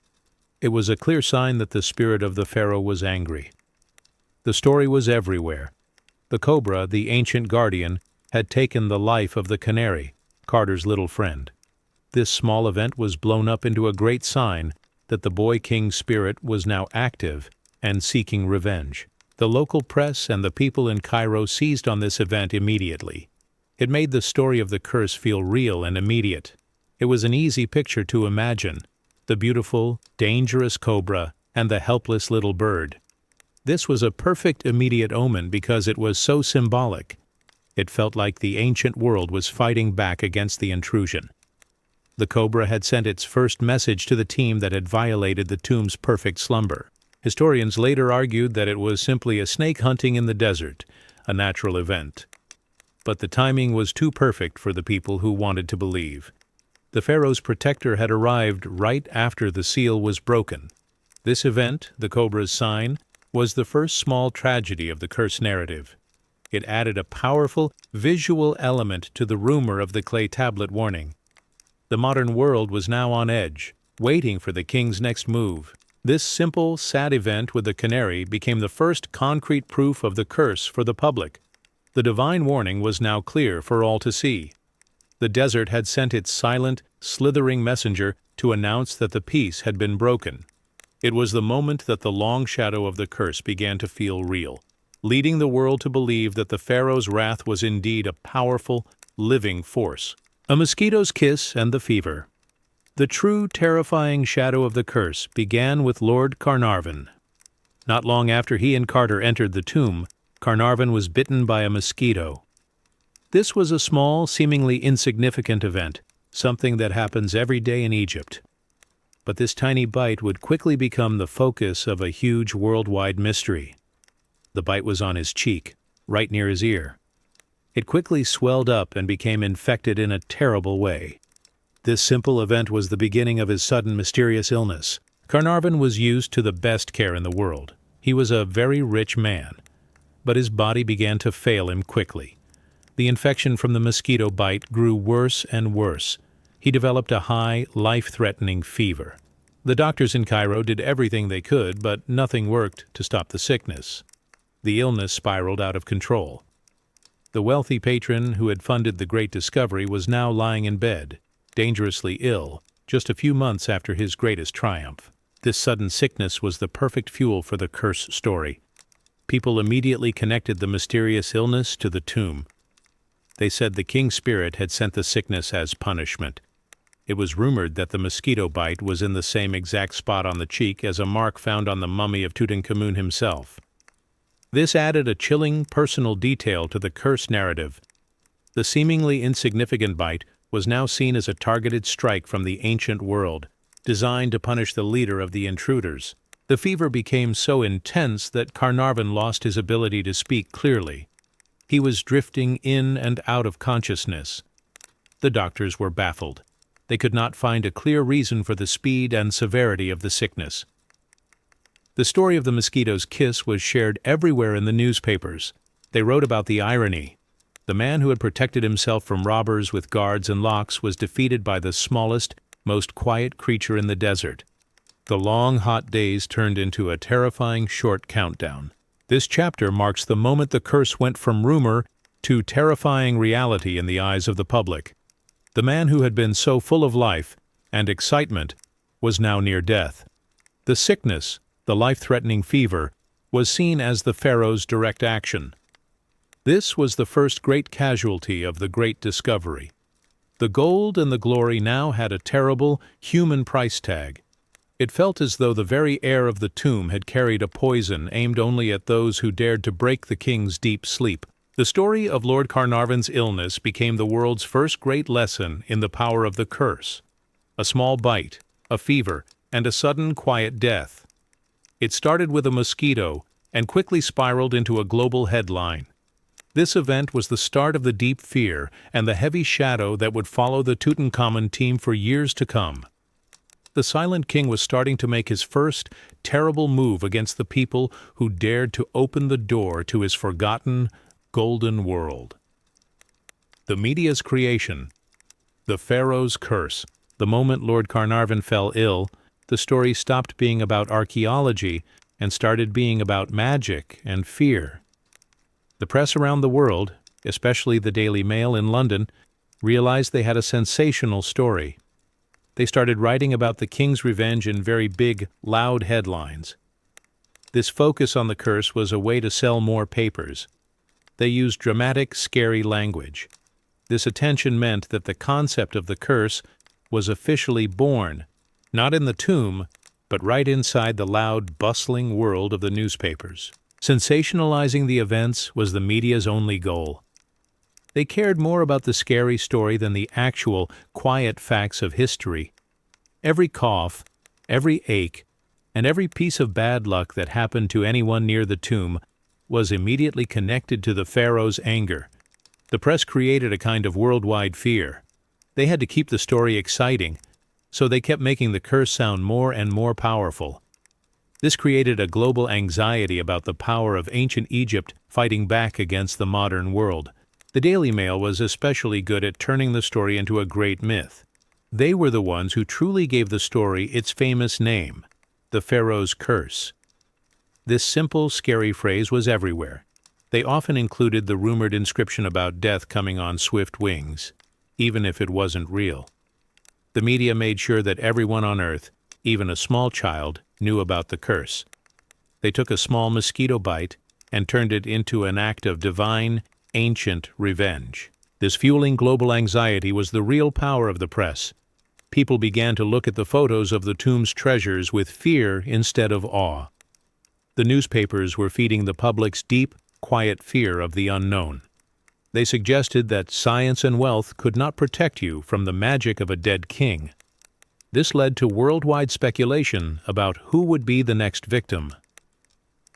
It was a clear sign that the spirit of the pharaoh was angry. The story was everywhere. The cobra, the ancient guardian, had taken the life of the canary, Carter's little friend. This small event was blown up into a great sign that the boy king's spirit was now active and seeking revenge. The local press and the people in Cairo seized on this event immediately. It made the story of the curse feel real and immediate. It was an easy picture to imagine, the beautiful, dangerous cobra and the helpless little bird. This was a perfect immediate omen because it was so symbolic. It felt like the ancient world was fighting back against the intrusion. The cobra had sent its first message to the team that had violated the tomb's perfect slumber. Historians later argued that it was simply a snake hunting in the desert, a natural event. But the timing was too perfect for the people who wanted to believe. The Pharaoh's protector had arrived right after the seal was broken. This event, the cobra's sign, was the first small tragedy of the curse narrative. It added a powerful visual element to the rumor of the clay tablet warning. The modern world was now on edge, waiting for the king's next move. This simple, sad event with the canary became the first concrete proof of the curse for the public. The divine warning was now clear for all to see. The desert had sent its silent, slithering messenger to announce that the peace had been broken. It was the moment that the long shadow of the curse began to feel real, leading the world to believe that the Pharaoh's wrath was indeed a powerful, living force. A mosquito's kiss and the fever. The true terrifying shadow of the curse began with Lord Carnarvon. Not long after he and Carter entered the tomb, Carnarvon was bitten by a mosquito. This was a small, seemingly insignificant event, something that happens every day in Egypt. But this tiny bite would quickly become the focus of a huge worldwide mystery. The bite was on his cheek, right near his ear. It quickly swelled up and became infected in a terrible way. This simple event was the beginning of his sudden mysterious illness. Carnarvon was used to the best care in the world. He was a very rich man, but his body began to fail him quickly. The infection from the mosquito bite grew worse and worse. He developed a high, life-threatening fever. The doctors in Cairo did everything they could, but nothing worked to stop the sickness. The illness spiraled out of control. The wealthy patron who had funded the great discovery was now lying in bed, dangerously ill, just a few months after his greatest triumph. This sudden sickness was the perfect fuel for the curse story. People immediately connected the mysterious illness to the tomb. They said the king's spirit had sent the sickness as punishment. It was rumored that the mosquito bite was in the same exact spot on the cheek as a mark found on the mummy of Tutankhamun himself. This added a chilling personal detail to the curse narrative. The seemingly insignificant bite was now seen as a targeted strike from the ancient world, designed to punish the leader of the intruders. The fever became so intense that Carnarvon lost his ability to speak clearly. He was drifting in and out of consciousness. The doctors were baffled. They could not find a clear reason for the speed and severity of the sickness. The story of the mosquito's kiss was shared everywhere in the newspapers. They wrote about the irony. The man who had protected himself from robbers with guards and locks was defeated by the smallest, most quiet creature in the desert. The long, hot days turned into a terrifying short countdown. This chapter marks the moment the curse went from rumor to terrifying reality in the eyes of the public. The man who had been so full of life and excitement was now near death. The sickness, the life-threatening fever, was seen as the Pharaoh's direct action. This was the first great casualty of the great discovery. The gold and the glory now had a terrible, human price tag. It felt as though the very air of the tomb had carried a poison aimed only at those who dared to break the king's deep sleep. The story of Lord Carnarvon's illness became the world's first great lesson in the power of the curse. A small bite, a fever, and a sudden quiet death. It started with a mosquito and quickly spiraled into a global headline. This event was the start of the deep fear and the heavy shadow that would follow the Tutankhamun team for years to come. The silent king was starting to make his first terrible move against the people who dared to open the door to his forgotten, golden world. The media's creation. The Pharaoh's curse. The moment Lord Carnarvon fell ill, the story stopped being about archaeology and started being about magic and fear. The press around the world, especially the Daily Mail in London, realized they had a sensational story. They started writing about the king's revenge in very big, loud headlines. This focus on the curse was a way to sell more papers. They used dramatic, scary language. This attention meant that the concept of the curse was officially born, not in the tomb, but right inside the loud, bustling world of the newspapers. Sensationalizing the events was the media's only goal. They cared more about the scary story than the actual, quiet facts of history. Every cough, every ache, and every piece of bad luck that happened to anyone near the tomb was immediately connected to the pharaoh's anger. The press created a kind of worldwide fear. They had to keep the story exciting, so they kept making the curse sound more and more powerful. This created a global anxiety about the power of ancient Egypt fighting back against the modern world. The Daily Mail was especially good at turning the story into a great myth. They were the ones who truly gave the story its famous name, the Pharaoh's Curse. This simple, scary phrase was everywhere. They often included the rumored inscription about death coming on swift wings, even if it wasn't real. The media made sure that everyone on Earth, even a small child, knew about the curse. They took a small mosquito bite and turned it into an act of divine, ancient revenge. This fueling global anxiety was the real power of the press. People began to look at the photos of the tomb's treasures with fear instead of awe. The newspapers were feeding the public's deep, quiet fear of the unknown. They suggested that science and wealth could not protect you from the magic of a dead king. This led to worldwide speculation about who would be the next victim.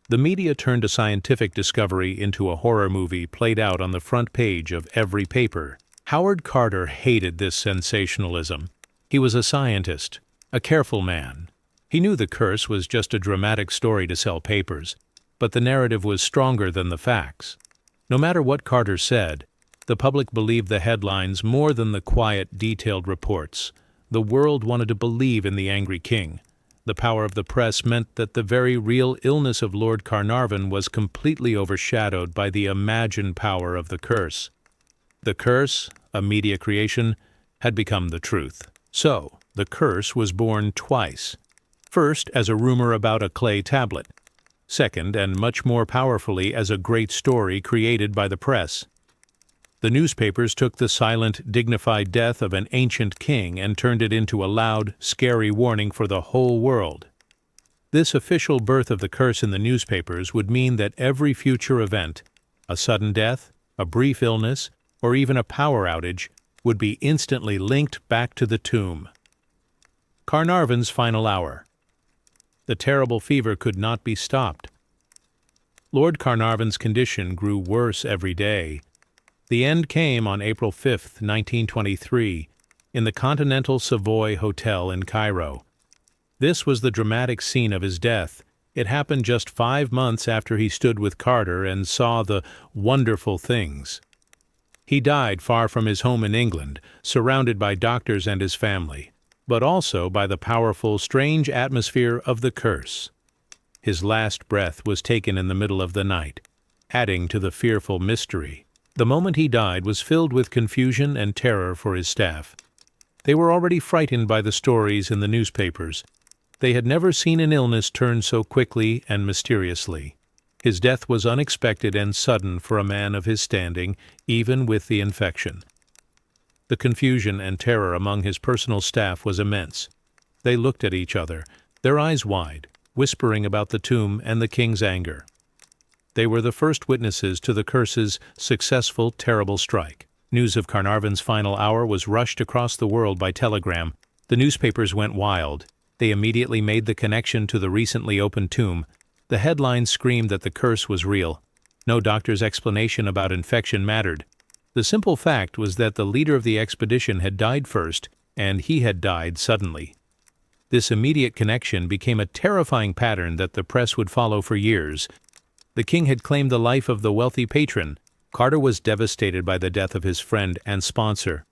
The media turned a scientific discovery into a horror movie played out on the front page of every paper. Howard Carter hated this sensationalism. He was a scientist, a careful man. He knew the curse was just a dramatic story to sell papers, but the narrative was stronger than the facts. No matter what Carter said, the public believed the headlines more than the quiet, detailed reports. The world wanted to believe in the angry king. The power of the press meant that the very real illness of Lord Carnarvon was completely overshadowed by the imagined power of the curse. The curse, a media creation, had become the truth. So, the curse was born twice. First, as a rumor about a clay tablet. Second, and much more powerfully, as a great story created by the press. The newspapers took the silent, dignified death of an ancient king and turned it into a loud, scary warning for the whole world. This official birth of the curse in the newspapers would mean that every future event, a sudden death, a brief illness, or even a power outage, would be instantly linked back to the tomb. Carnarvon's final hour. The terrible fever could not be stopped. Lord Carnarvon's condition grew worse every day. The end came on April 5, 1923, in the Continental Savoy Hotel in Cairo. This was the dramatic scene of his death. It happened just 5 months after he stood with Carter and saw the wonderful things. He died far from his home in England, surrounded by doctors and his family, but also by the powerful, strange atmosphere of the curse. His last breath was taken in the middle of the night, adding to the fearful mystery. The moment he died was filled with confusion and terror for his staff. They were already frightened by the stories in the newspapers. They had never seen an illness turn so quickly and mysteriously. His death was unexpected and sudden for a man of his standing, even with the infection. The confusion and terror among his personal staff was immense. They looked at each other, their eyes wide, whispering about the tomb and the king's anger. They were the first witnesses to the curse's successful, terrible strike. News of Carnarvon's final hour was rushed across the world by telegram. The newspapers went wild. They immediately made the connection to the recently opened tomb. The headlines screamed that the curse was real. No doctor's explanation about infection mattered. The simple fact was that the leader of the expedition had died first, and he had died suddenly. This immediate connection became a terrifying pattern that the press would follow for years. The king had claimed the life of the wealthy patron. Carter was devastated by the death of his friend and sponsor.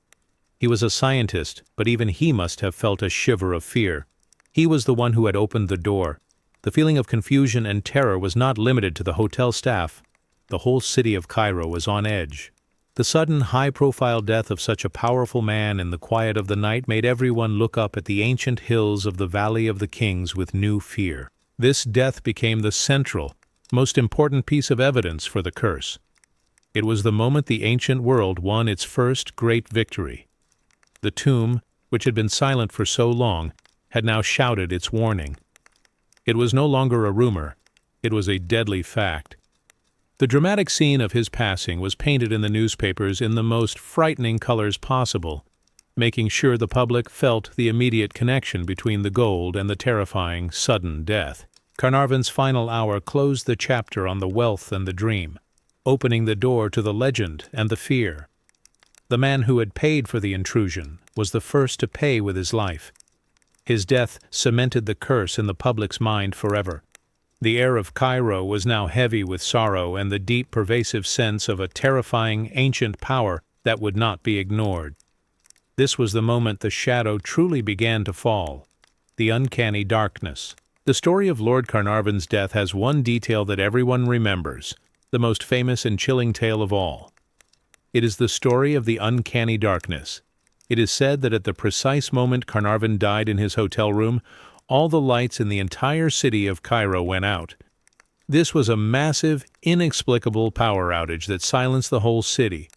He was a scientist, but even he must have felt a shiver of fear. He was the one who had opened the door. The feeling of confusion and terror was not limited to the hotel staff. The whole city of Cairo was on edge. The sudden, high-profile death of such a powerful man in the quiet of the night made everyone look up at the ancient hills of the Valley of the Kings with new fear. This death became the central, most important piece of evidence for the curse. It was the moment the ancient world won its first great victory. The tomb, which had been silent for so long, had now shouted its warning. It was no longer a rumor. It was a deadly fact. The dramatic scene of his passing was painted in the newspapers in the most frightening colors possible, making sure the public felt the immediate connection between the gold and the terrifying, sudden death. Carnarvon's final hour closed the chapter on the wealth and the dream, opening the door to the legend and the fear. The man who had paid for the intrusion was the first to pay with his life. His death cemented the curse in the public's mind forever. The air of Cairo was now heavy with sorrow and the deep, pervasive sense of a terrifying, ancient power that would not be ignored. This was the moment the shadow truly began to fall, the uncanny darkness. The story of Lord Carnarvon's death has one detail that everyone remembers, the most famous and chilling tale of all. It is the story of the uncanny darkness. It is said that at the precise moment Carnarvon died in his hotel room, all the lights in the entire city of Cairo went out. This was a massive, inexplicable power outage that silenced the whole city.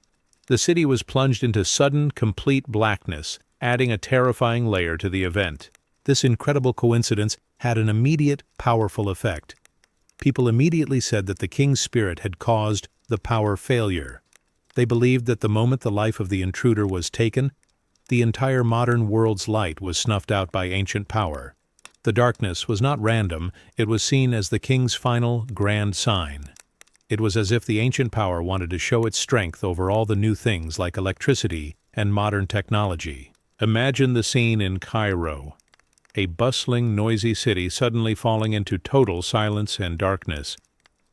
The city was plunged into sudden, complete blackness, adding a terrifying layer to the event. This incredible coincidence had an immediate, powerful effect. People immediately said that the king's spirit had caused the power failure. They believed that the moment the life of the intruder was taken, the entire modern world's light was snuffed out by ancient power. The darkness was not random, it was seen as the king's final, grand sign. It was as if the ancient power wanted to show its strength over all the new things like electricity and modern technology. Imagine the scene in Cairo, a bustling, noisy city suddenly falling into total silence and darkness.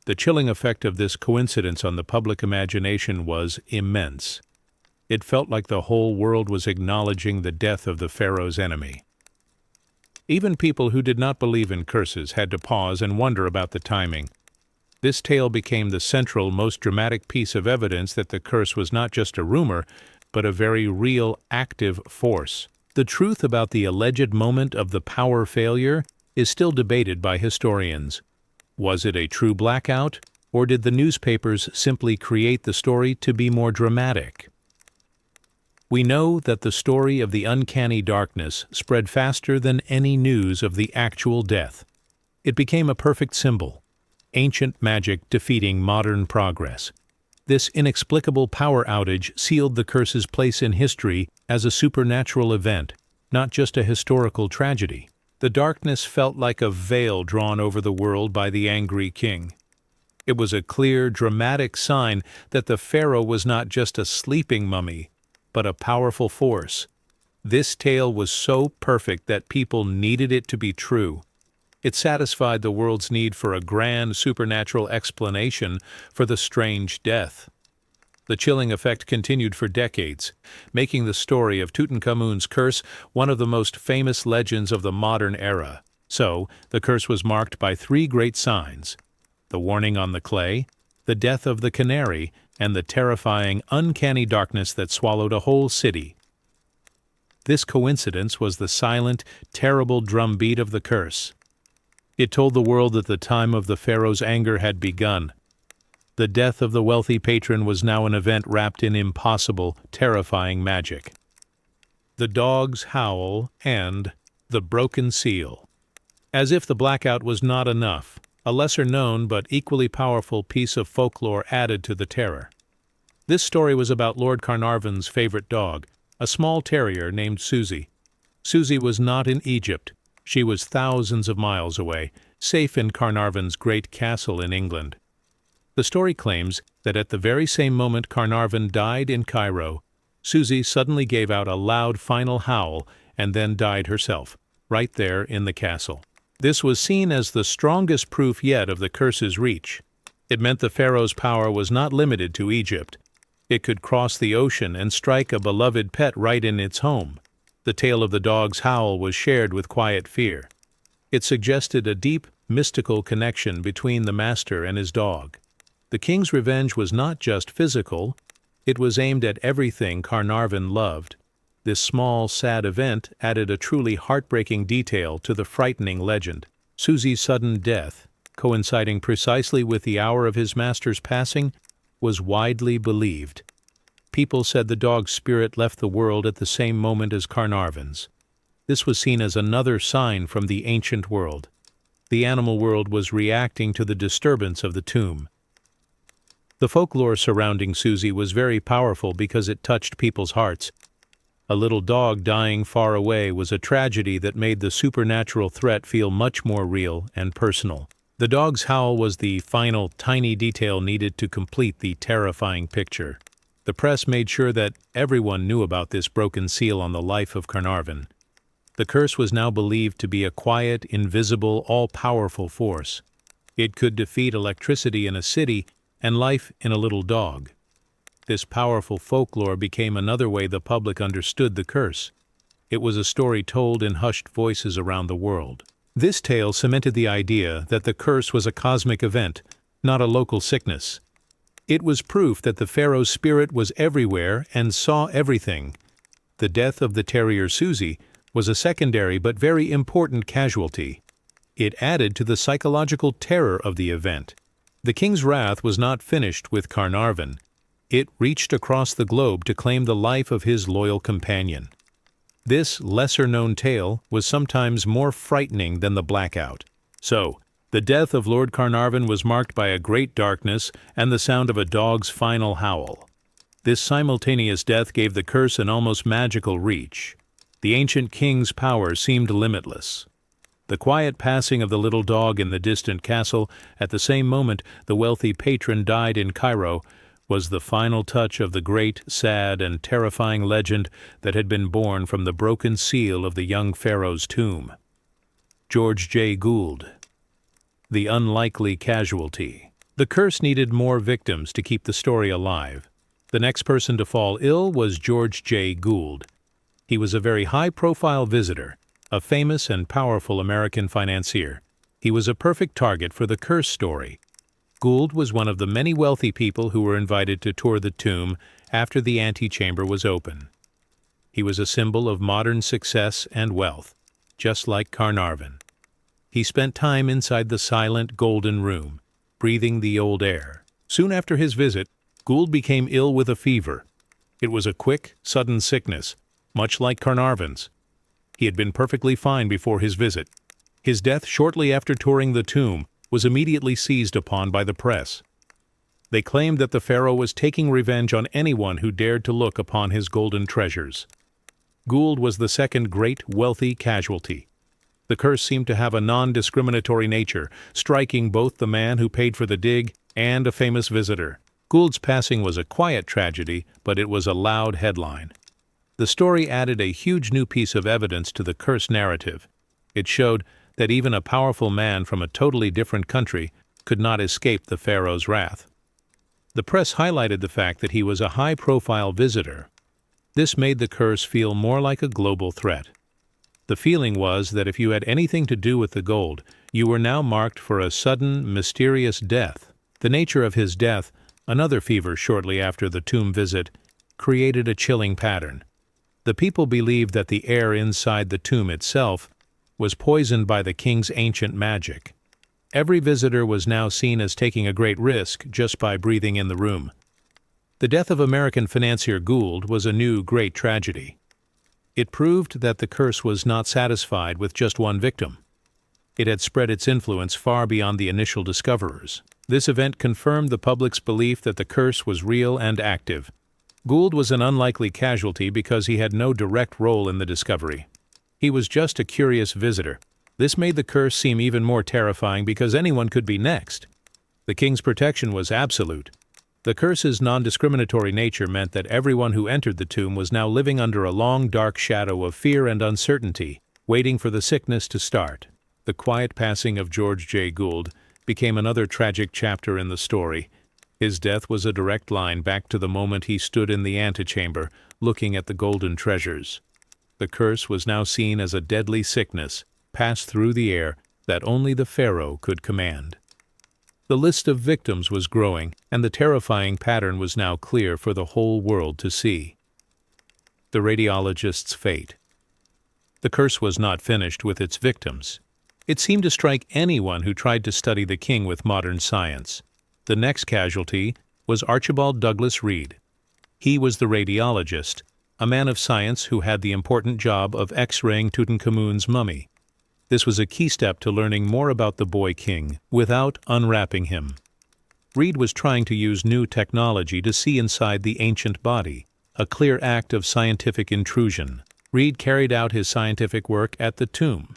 The chilling effect of this coincidence on the public imagination was immense. It felt like the whole world was acknowledging the death of the Pharaoh's enemy. Even people who did not believe in curses had to pause and wonder about the timing. This tale became the central, most dramatic piece of evidence that the curse was not just a rumor, but a very real, active force. The truth about the alleged moment of the power failure is still debated by historians. Was it a true blackout, or did the newspapers simply create the story to be more dramatic? We know that the story of the uncanny darkness spread faster than any news of the actual death. It became a perfect symbol, ancient magic defeating modern progress. This inexplicable power outage sealed the curse's place in history as a supernatural event, not just a historical tragedy. The darkness felt like a veil drawn over the world by the angry king. It was a clear, dramatic sign that the pharaoh was not just a sleeping mummy, but a powerful force. This tale was so perfect that people needed it to be true. It satisfied the world's need for a grand supernatural explanation for the strange death. The chilling effect continued for decades, making the story of Tutankhamun's curse one of the most famous legends of the modern era. So, the curse was marked by three great signs: the warning on the clay, the death of the canary, and the terrifying, uncanny darkness that swallowed a whole city. This coincidence was the silent, terrible drumbeat of the curse. It told the world that the time of the pharaoh's anger had begun. The death of the wealthy patron was now an event wrapped in impossible, terrifying magic. The dog's howl and the broken seal. As if the blackout was not enough, a lesser-known but equally powerful piece of folklore added to the terror. This story was about Lord Carnarvon's favorite dog, a small terrier named Susie. Susie was not in Egypt. She was thousands of miles away, safe in Carnarvon's great castle in England. The story claims that at the very same moment Carnarvon died in Cairo, Susie suddenly gave out a loud final howl and then died herself, right there in the castle. This was seen as the strongest proof yet of the curse's reach. It meant the pharaoh's power was not limited to Egypt. It could cross the ocean and strike a beloved pet right in its home. The tale of the dog's howl was shared with quiet fear. It suggested a deep, mystical connection between the master and his dog. The king's revenge was not just physical, it was aimed at everything Carnarvon loved. This small, sad event added a truly heartbreaking detail to the frightening legend. Susie's sudden death, coinciding precisely with the hour of his master's passing, was widely believed. People said the dog's spirit left the world at the same moment as Carnarvon's. This was seen as another sign from the ancient world. The animal world was reacting to the disturbance of the tomb. The folklore surrounding Susie was very powerful because it touched people's hearts. A little dog dying far away was a tragedy that made the supernatural threat feel much more real and personal. The dog's howl was the final tiny detail needed to complete the terrifying picture. The press made sure that everyone knew about this broken seal on the life of Carnarvon. The curse was now believed to be a quiet, invisible, all-powerful force. It could defeat electricity in a city and life in a little dog. This powerful folklore became another way the public understood the curse. It was a story told in hushed voices around the world. This tale cemented the idea that the curse was a cosmic event, not a local sickness. It was proof that the Pharaoh's spirit was everywhere and saw everything. The death of the terrier Susie was a secondary but very important casualty. It added to the psychological terror of the event. The king's wrath was not finished with Carnarvon. It reached across the globe to claim the life of his loyal companion. This lesser-known tale was sometimes more frightening than the blackout. So, the death of Lord Carnarvon was marked by a great darkness and the sound of a dog's final howl. This simultaneous death gave the curse an almost magical reach. The ancient king's power seemed limitless. The quiet passing of the little dog in the distant castle, at the same moment the wealthy patron died in Cairo, was the final touch of the great, sad, and terrifying legend that had been born from the broken seal of the young pharaoh's tomb. George J. Gould. The unlikely casualty. The curse needed more victims to keep the story alive. The next person to fall ill was George J. Gould. He was a very high-profile visitor, a famous and powerful American financier. He was a perfect target for the curse story. Gould was one of the many wealthy people who were invited to tour the tomb after the antechamber was open. He was a symbol of modern success and wealth, just like Carnarvon. He spent time inside the silent golden room, breathing the old air. Soon after his visit, Gould became ill with a fever. It was a quick, sudden sickness, much like Carnarvon's. He had been perfectly fine before his visit. His death shortly after touring the tomb was immediately seized upon by the press. They claimed that the pharaoh was taking revenge on anyone who dared to look upon his golden treasures. Gould was the second great wealthy casualty. The curse seemed to have a non-discriminatory nature, striking both the man who paid for the dig and a famous visitor. Gould's passing was a quiet tragedy, but it was a loud headline. The story added a huge new piece of evidence to the curse narrative. It showed that even a powerful man from a totally different country could not escape the pharaoh's wrath. The press highlighted the fact that he was a high-profile visitor. This made the curse feel more like a global threat. The feeling was that if you had anything to do with the gold, you were now marked for a sudden, mysterious death. The nature of his death, another fever shortly after the tomb visit, created a chilling pattern. The people believed that the air inside the tomb itself was poisoned by the king's ancient magic. Every visitor was now seen as taking a great risk just by breathing in the room. The death of American financier Gould was a new great tragedy. It proved that the curse was not satisfied with just one victim. It had spread its influence far beyond the initial discoverers. This event confirmed the public's belief that the curse was real and active. Gould was an unlikely casualty because he had no direct role in the discovery. He was just a curious visitor. This made the curse seem even more terrifying because anyone could be next. The king's protection was absolute. The curse's non-discriminatory nature meant that everyone who entered the tomb was now living under a long, dark shadow of fear and uncertainty, waiting for the sickness to start. The quiet passing of George J. Gould became another tragic chapter in the story. His death was a direct line back to the moment he stood in the antechamber, looking at the golden treasures. The curse was now seen as a deadly sickness, passed through the air, that only the pharaoh could command. The list of victims was growing, and the terrifying pattern was now clear for the whole world to see. The radiologist's fate. The curse was not finished with its victims. It seemed to strike anyone who tried to study the king with modern science. The next casualty was Archibald Douglas Reed. He was the radiologist, a man of science who had the important job of X-raying Tutankhamun's mummy. This was a key step to learning more about the boy king without unwrapping him. Reed was trying to use new technology to see inside the ancient body, a clear act of scientific intrusion. Reed carried out his scientific work at the tomb.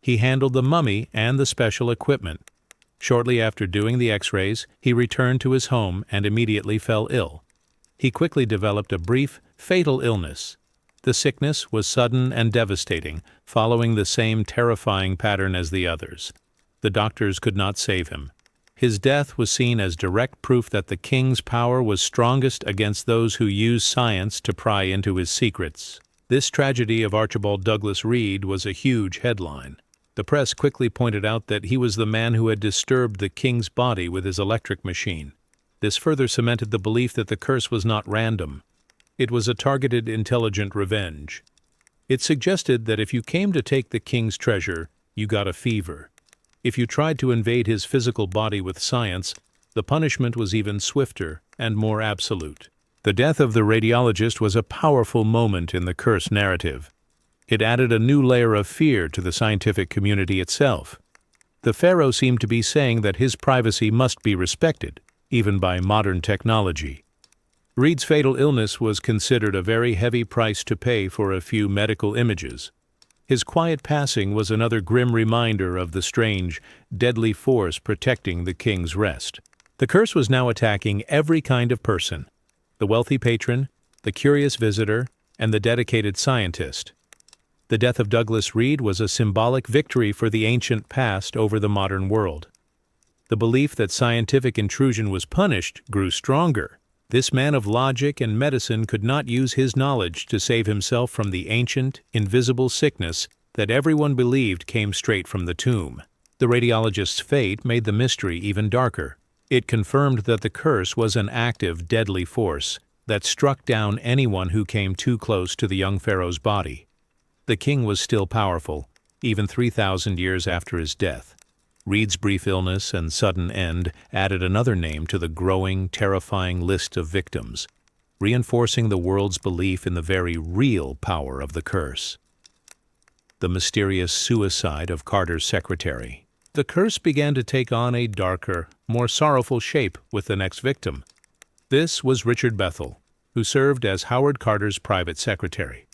He handled the mummy and the special equipment. Shortly after doing the X-rays, he returned to his home and immediately fell ill. He quickly developed a brief, fatal illness. The sickness was sudden and devastating, following the same terrifying pattern as the others. The doctors could not save him. His death was seen as direct proof that the king's power was strongest against those who used science to pry into his secrets. This tragedy of Archibald Douglas Reed was a huge headline. The press quickly pointed out that he was the man who had disturbed the king's body with his electric machine. This further cemented the belief that the curse was not random. It was a targeted, intelligent revenge. It suggested that if you came to take the king's treasure, you got a fever. If you tried to invade his physical body with science, the punishment was even swifter and more absolute. The death of the radiologist was a powerful moment in the curse narrative. It added a new layer of fear to the scientific community itself. The pharaoh seemed to be saying that his privacy must be respected, even by modern technology. Reed's fatal illness was considered a very heavy price to pay for a few medical images. His quiet passing was another grim reminder of the strange, deadly force protecting the king's rest. The curse was now attacking every kind of person: the wealthy patron, the curious visitor, and the dedicated scientist. The death of Douglas Reed was a symbolic victory for the ancient past over the modern world. The belief that scientific intrusion was punished grew stronger. This man of logic and medicine could not use his knowledge to save himself from the ancient, invisible sickness that everyone believed came straight from the tomb. The radiologist's fate made the mystery even darker. It confirmed that the curse was an active, deadly force that struck down anyone who came too close to the young pharaoh's body. The king was still powerful, even 3,000 years after his death. Reed's brief illness and sudden end added another name to the growing, terrifying list of victims, reinforcing the world's belief in the very real power of the curse. The mysterious suicide of Carter's secretary. The curse began to take on a darker, more sorrowful shape with the next victim. This was Richard Bethel, who served as Howard Carter's private secretary.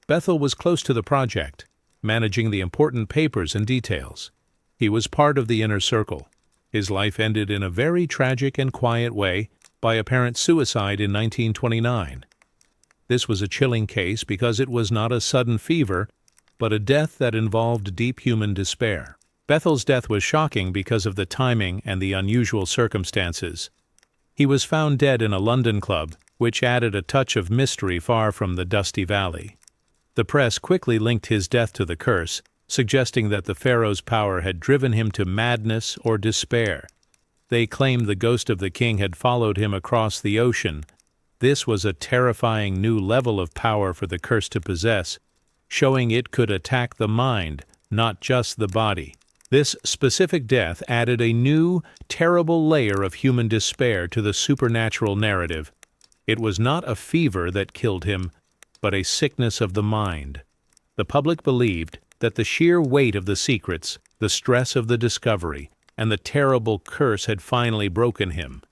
Bethel was close to the project, managing the important papers and details. He was part of the inner circle. His life ended in a very tragic and quiet way by apparent suicide in 1929. This was a chilling case because it was not a sudden fever, but a death that involved deep human despair. Bethel's death was shocking because of the timing and the unusual circumstances. He was found dead in a London club, which added a touch of mystery far from the dusty valley. The press quickly linked his death to the curse, suggesting that the pharaoh's power had driven him to madness or despair. They claimed the ghost of the king had followed him across the ocean. This was a terrifying new level of power for the curse to possess, showing it could attack the mind, not just the body. This specific death added a new, terrible layer of human despair to the supernatural narrative. It was not a fever that killed him, but a sickness of the mind. The public believed that the sheer weight of the secrets, the stress of the discovery, and the terrible curse had finally broken him.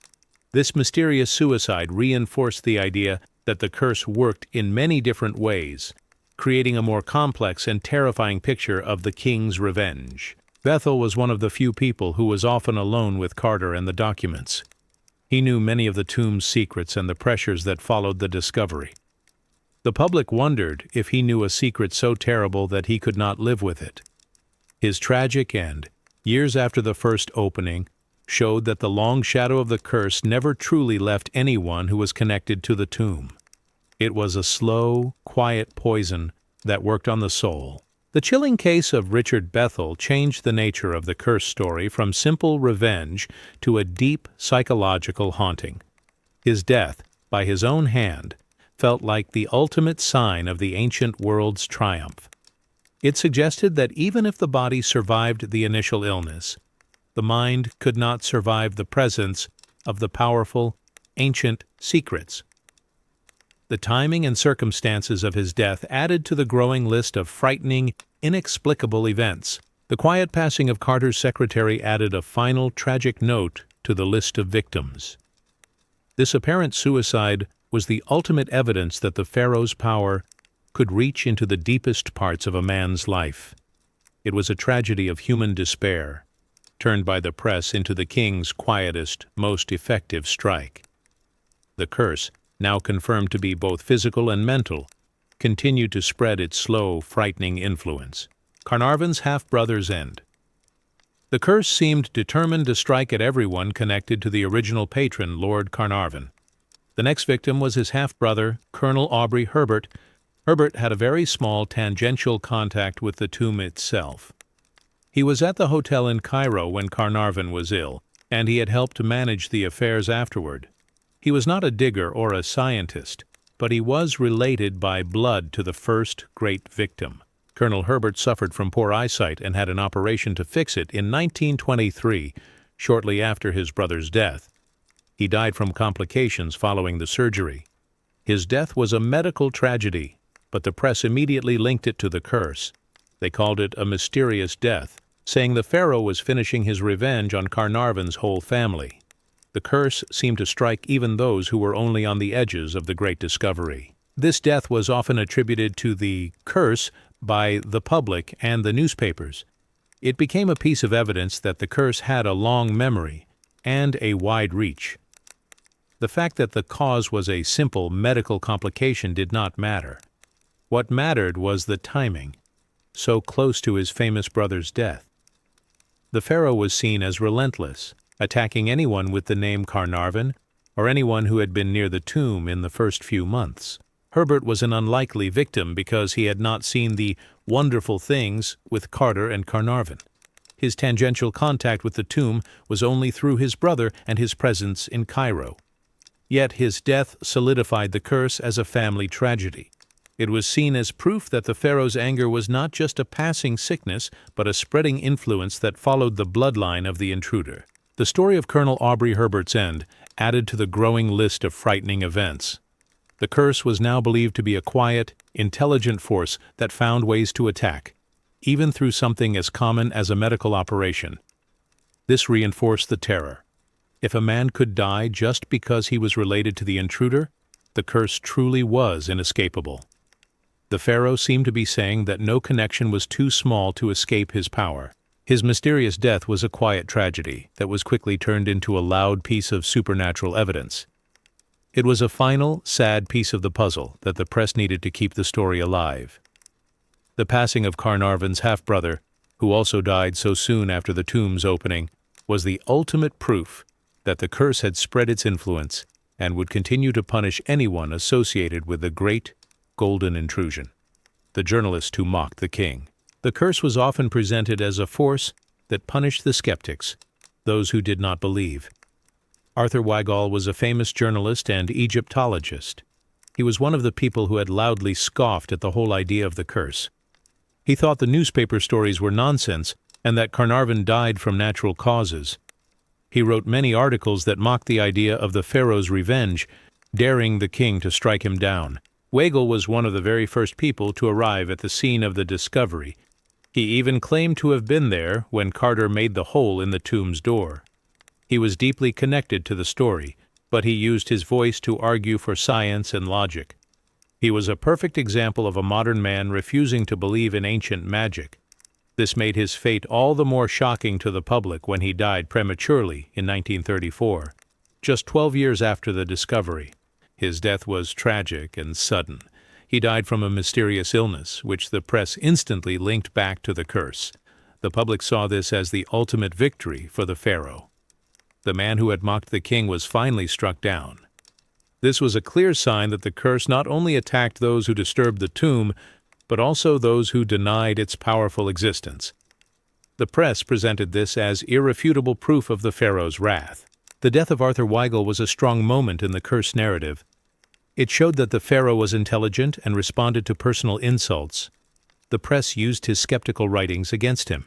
This mysterious suicide reinforced the idea that the curse worked in many different ways, creating a more complex and terrifying picture of the king's revenge. Bethel was one of the few people who was often alone with Carter and the documents. He knew many of the tomb's secrets and the pressures that followed the discovery. The public wondered if he knew a secret so terrible that he could not live with it. His tragic end, years after the first opening, showed that the long shadow of the curse never truly left anyone who was connected to the tomb. It was a slow, quiet poison that worked on the soul. The chilling case of Richard Bethel changed the nature of the curse story from simple revenge to a deep psychological haunting. His death, by his own hand, felt like the ultimate sign of the ancient world's triumph. It suggested that even if the body survived the initial illness, the mind could not survive the presence of the powerful, ancient secrets. The timing and circumstances of his death added to the growing list of frightening, inexplicable events. The quiet passing of Carter's secretary added a final tragic note to the list of victims. This apparent suicide was the ultimate evidence that the Pharaoh's power could reach into the deepest parts of a man's life. It was a tragedy of human despair, turned by the press into the king's quietest, most effective strike. The curse, now confirmed to be both physical and mental, continued to spread its slow, frightening influence. Carnarvon's half-brother's end. The curse seemed determined to strike at everyone connected to the original patron, Lord Carnarvon. The next victim was his half-brother, Colonel Aubrey Herbert. Herbert had a very small tangential contact with the tomb itself. He was at the hotel in Cairo when Carnarvon was ill, and he had helped manage the affairs afterward. He was not a digger or a scientist, but he was related by blood to the first great victim. Colonel Herbert suffered from poor eyesight and had an operation to fix it in 1923, shortly after his brother's death. He died from complications following the surgery. His death was a medical tragedy, but the press immediately linked it to the curse. They called it a mysterious death, saying the pharaoh was finishing his revenge on Carnarvon's whole family. The curse seemed to strike even those who were only on the edges of the great discovery. This death was often attributed to the curse by the public and the newspapers. It became a piece of evidence that the curse had a long memory and a wide reach. The fact that the cause was a simple medical complication did not matter. What mattered was the timing, so close to his famous brother's death. The pharaoh was seen as relentless, attacking anyone with the name Carnarvon or anyone who had been near the tomb in the first few months. Herbert was an unlikely victim because he had not seen the wonderful things with Carter and Carnarvon. His tangential contact with the tomb was only through his brother and his presence in Cairo. Yet his death solidified the curse as a family tragedy. It was seen as proof that the pharaoh's anger was not just a passing sickness, but a spreading influence that followed the bloodline of the intruder. The story of Colonel Aubrey Herbert's end added to the growing list of frightening events. The curse was now believed to be a quiet, intelligent force that found ways to attack, even through something as common as a medical operation. This reinforced the terror. If a man could die just because he was related to the intruder, the curse truly was inescapable. The pharaoh seemed to be saying that no connection was too small to escape his power. His mysterious death was a quiet tragedy that was quickly turned into a loud piece of supernatural evidence. It was a final, sad piece of the puzzle that the press needed to keep the story alive. The passing of Carnarvon's half-brother, who also died so soon after the tomb's opening, was the ultimate proof that the curse had spread its influence and would continue to punish anyone associated with the great golden intrusion. The journalist who mocked the king. The curse was often presented as a force that punished the skeptics, those who did not believe. Arthur Weigall was a famous journalist and Egyptologist. He was one of the people who had loudly scoffed at the whole idea of the curse. He thought the newspaper stories were nonsense and that Carnarvon died from natural causes. He wrote many articles that mocked the idea of the pharaoh's revenge, daring the king to strike him down. Weigall was one of the very first people to arrive at the scene of the discovery. He even claimed to have been there when Carter made the hole in the tomb's door. He was deeply connected to the story, but he used his voice to argue for science and logic. He was a perfect example of a modern man refusing to believe in ancient magic. This made his fate all the more shocking to the public when he died prematurely in 1934, just 12 years after the discovery. His death was tragic and sudden. He died from a mysterious illness, which the press instantly linked back to the curse. The public saw this as the ultimate victory for the pharaoh. The man who had mocked the king was finally struck down. This was a clear sign that the curse not only attacked those who disturbed the tomb, but also those who denied its powerful existence. The press presented this as irrefutable proof of the pharaoh's wrath. The death of Arthur Weigall was a strong moment in the curse narrative. It showed that the pharaoh was intelligent and responded to personal insults. The press used his skeptical writings against him.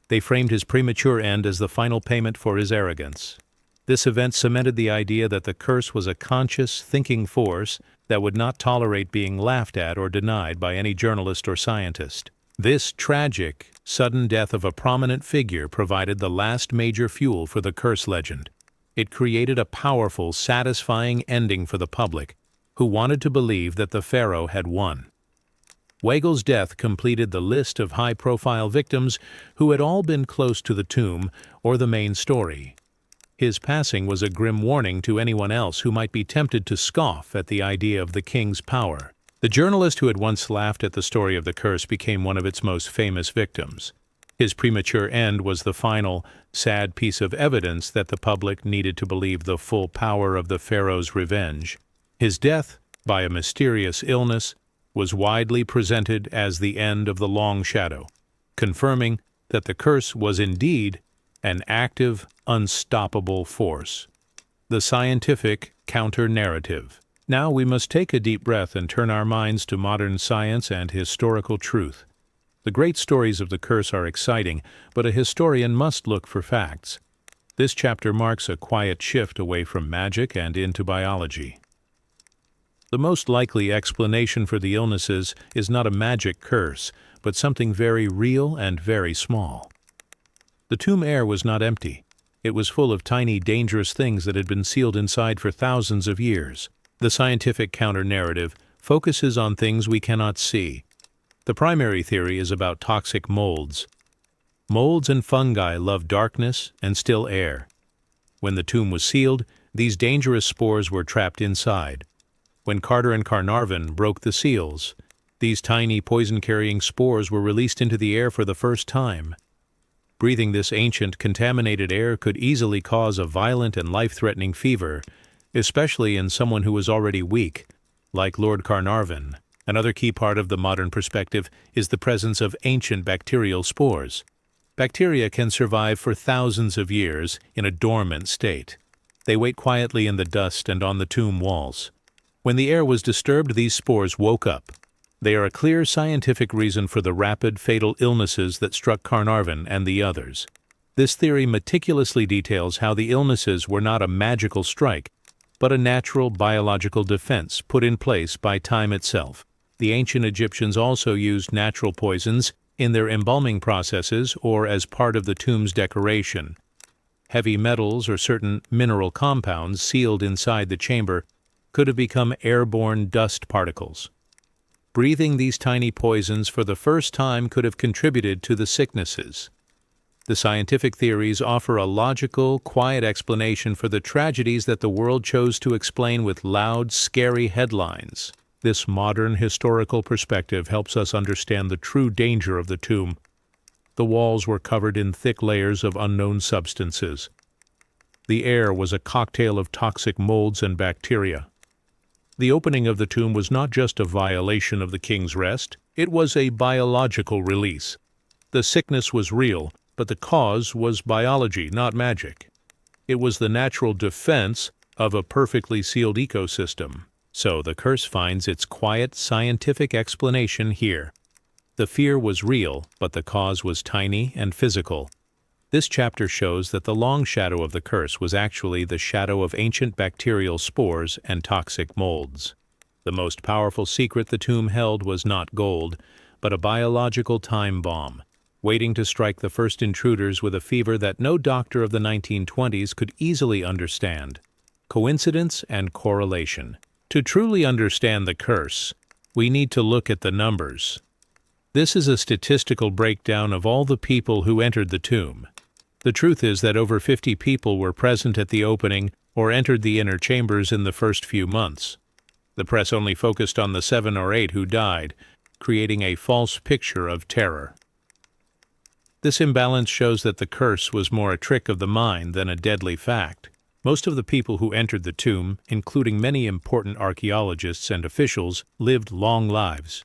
They framed his premature end as the final payment for his arrogance. This event cemented the idea that the curse was a conscious, thinking force that would not tolerate being laughed at or denied by any journalist or scientist. This tragic, sudden death of a prominent figure provided the last major fuel for the curse legend. It created a powerful, satisfying ending for the public, who wanted to believe that the pharaoh had won. Weigel's death completed the list of high-profile victims who had all been close to the tomb or the main story. His passing was a grim warning to anyone else who might be tempted to scoff at the idea of the king's power. The journalist who had once laughed at the story of the curse became one of its most famous victims. His premature end was the final, sad piece of evidence that the public needed to believe the full power of the pharaoh's revenge. His death, by a mysterious illness, was widely presented as the end of the long shadow, confirming that the curse was indeed an active, unstoppable force. The scientific counter-narrative. Now we must take a deep breath and turn our minds to modern science and historical truth. The great stories of the curse are exciting, but a historian must look for facts. This chapter marks a quiet shift away from magic and into biology. The most likely explanation for the illnesses is not a magic curse, but something very real and very small. The tomb air was not empty. It was full of tiny, dangerous things that had been sealed inside for thousands of years. The scientific counter-narrative focuses on things we cannot see. The primary theory is about toxic molds. Molds and fungi love darkness and still air. When the tomb was sealed, these dangerous spores were trapped inside. When Carter and Carnarvon broke the seals, these tiny poison-carrying spores were released into the air for the first time. Breathing this ancient, contaminated air could easily cause a violent and life-threatening fever, especially in someone who was already weak, like Lord Carnarvon. Another key part of the modern perspective is the presence of ancient bacterial spores. Bacteria can survive for thousands of years in a dormant state. They wait quietly in the dust and on the tomb walls. When the air was disturbed, these spores woke up. They are a clear scientific reason for the rapid, fatal illnesses that struck Carnarvon and the others. This theory meticulously details how the illnesses were not a magical strike, but a natural biological defense put in place by time itself. The ancient Egyptians also used natural poisons in their embalming processes or as part of the tomb's decoration. Heavy metals or certain mineral compounds sealed inside the chamber could have become airborne dust particles. Breathing these tiny poisons for the first time could have contributed to the sicknesses. The scientific theories offer a logical, quiet explanation for the tragedies that the world chose to explain with loud, scary headlines. This modern historical perspective helps us understand the true danger of the tomb. The walls were covered in thick layers of unknown substances. The air was a cocktail of toxic molds and bacteria. The opening of the tomb was not just a violation of the king's rest, it was a biological release. The sickness was real, but the cause was biology, not magic. It was the natural defense of a perfectly sealed ecosystem. So the curse finds its quiet, scientific explanation here. The fear was real, but the cause was tiny and physical. This chapter shows that the long shadow of the curse was actually the shadow of ancient bacterial spores and toxic molds. The most powerful secret the tomb held was not gold, but a biological time bomb, waiting to strike the first intruders with a fever that no doctor of the 1920s could easily understand. Coincidence and correlation. To truly understand the curse, we need to look at the numbers. This is a statistical breakdown of all the people who entered the tomb. The truth is that over 50 people were present at the opening or entered the inner chambers in the first few months. The press only focused on the 7 or 8 who died, creating a false picture of terror. This imbalance shows that the curse was more a trick of the mind than a deadly fact. Most of the people who entered the tomb, including many important archaeologists and officials, lived long lives.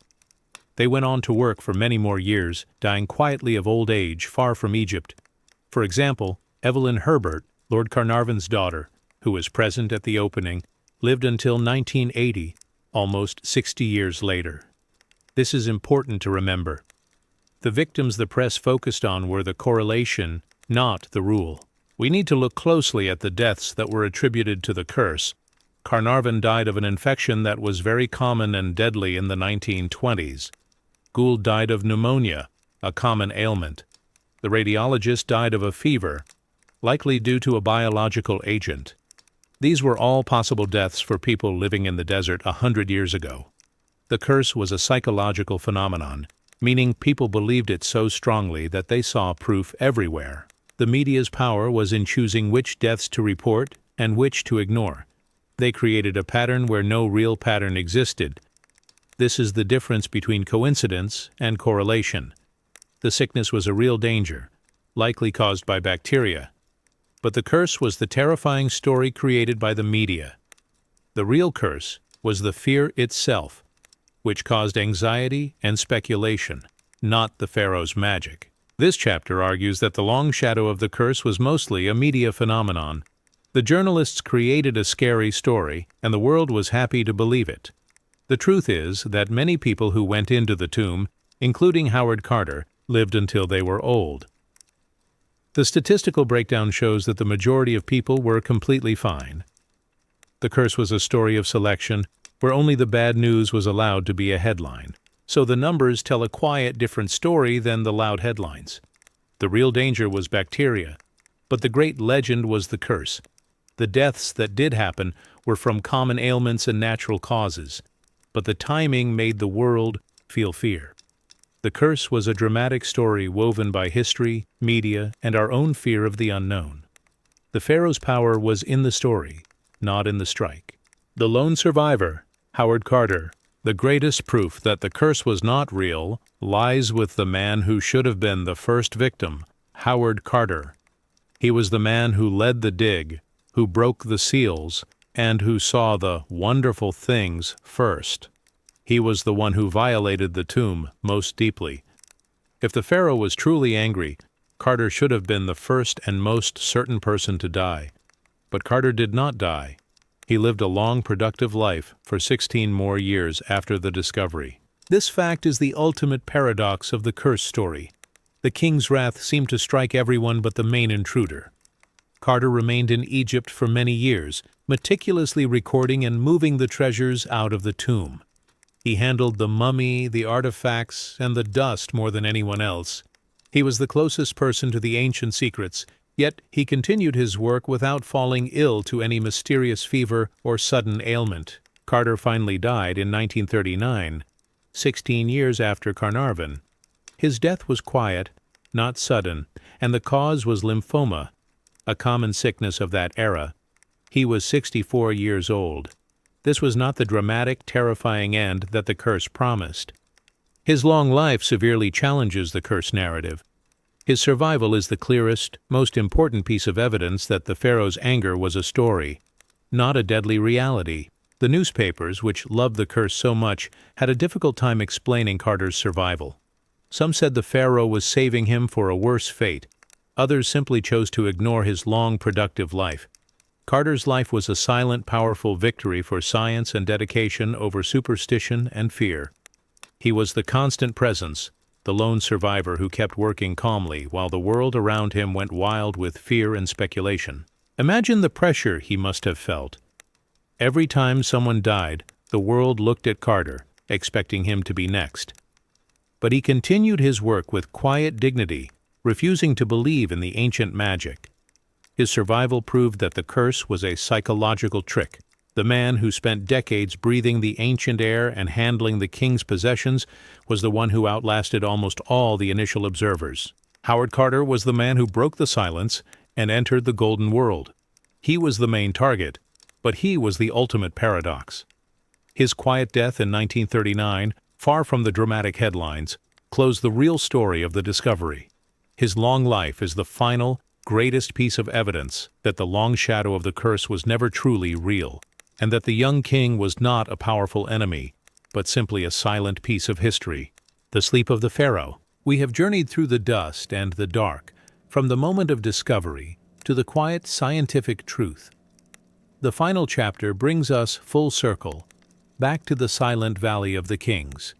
They went on to work for many more years, dying quietly of old age far from Egypt. For example, Evelyn Herbert, Lord Carnarvon's daughter, who was present at the opening, lived until 1980, almost 60 years later. This is important to remember. The victims the press focused on were the correlation, not the rule. We need to look closely at the deaths that were attributed to the curse. Carnarvon died of an infection that was very common and deadly in the 1920s. Gould died of pneumonia, a common ailment. The radiologist died of a fever, likely due to a biological agent. These were all possible deaths for people living in the desert 100 years ago. The curse was a psychological phenomenon, meaning people believed it so strongly that they saw proof everywhere. The media's power was in choosing which deaths to report and which to ignore. They created a pattern where no real pattern existed. This is the difference between coincidence and correlation. The sickness was a real danger, likely caused by bacteria. But the curse was the terrifying story created by the media. The real curse was the fear itself, which caused anxiety and speculation, not the Pharaoh's magic. This chapter argues that the long shadow of the curse was mostly a media phenomenon. The journalists created a scary story, and the world was happy to believe it. The truth is that many people who went into the tomb, including Howard Carter, lived until they were old. The statistical breakdown shows that the majority of people were completely fine. The curse was a story of selection, where only the bad news was allowed to be a headline. So the numbers tell a quiet, different story than the loud headlines. The real danger was bacteria, but the great legend was the curse. The deaths that did happen were from common ailments and natural causes, but the timing made the world feel fear. The curse was a dramatic story woven by history, media, and our own fear of the unknown. The Pharaoh's power was in the story, not in the strike. The lone survivor, Howard Carter. The greatest proof that the curse was not real lies with the man who should have been the first victim, Howard Carter. He was the man who led the dig, who broke the seals, and who saw the wonderful things first. He was the one who violated the tomb most deeply. If the Pharaoh was truly angry, Carter should have been the first and most certain person to die. But Carter did not die. He lived a long, productive life for 16 more years after the discovery. This fact is the ultimate paradox of the curse story. The king's wrath seemed to strike everyone but the main intruder. Carter remained in Egypt for many years, meticulously recording and moving the treasures out of the tomb. He handled the mummy, the artifacts, and the dust more than anyone else. He was the closest person to the ancient secrets, yet he continued his work without falling ill to any mysterious fever or sudden ailment. Carter finally died in 1939, 16 years after Carnarvon. His death was quiet, not sudden, and the cause was lymphoma, a common sickness of that era. He was 64 years old. This was not the dramatic, terrifying end that the curse promised. His long life severely challenges the curse narrative. His survival is the clearest, most important piece of evidence that the Pharaoh's anger was a story, not a deadly reality. The newspapers, which loved the curse so much, had a difficult time explaining Carter's survival. Some said the Pharaoh was saving him for a worse fate. Others simply chose to ignore his long, productive life. Carter's life was a silent, powerful victory for science and dedication over superstition and fear. He was the constant presence, the lone survivor who kept working calmly while the world around him went wild with fear and speculation. Imagine the pressure he must have felt. Every time someone died, the world looked at Carter, expecting him to be next. But he continued his work with quiet dignity, refusing to believe in the ancient magic. His survival proved that the curse was a psychological trick. The man who spent decades breathing the ancient air and handling the king's possessions was the one who outlasted almost all the initial observers. Howard Carter was the man who broke the silence and entered the golden world. He was the main target, but he was the ultimate paradox. His quiet death in 1939, far from the dramatic headlines, closed the real story of the discovery. His long life is the final, greatest piece of evidence that the long shadow of the curse was never truly real, and that the young king was not a powerful enemy, but simply a silent piece of history. The sleep of the Pharaoh. We have journeyed through the dust and the dark, from the moment of discovery to the quiet scientific truth. The final chapter brings us full circle, back to the silent Valley of the Kings.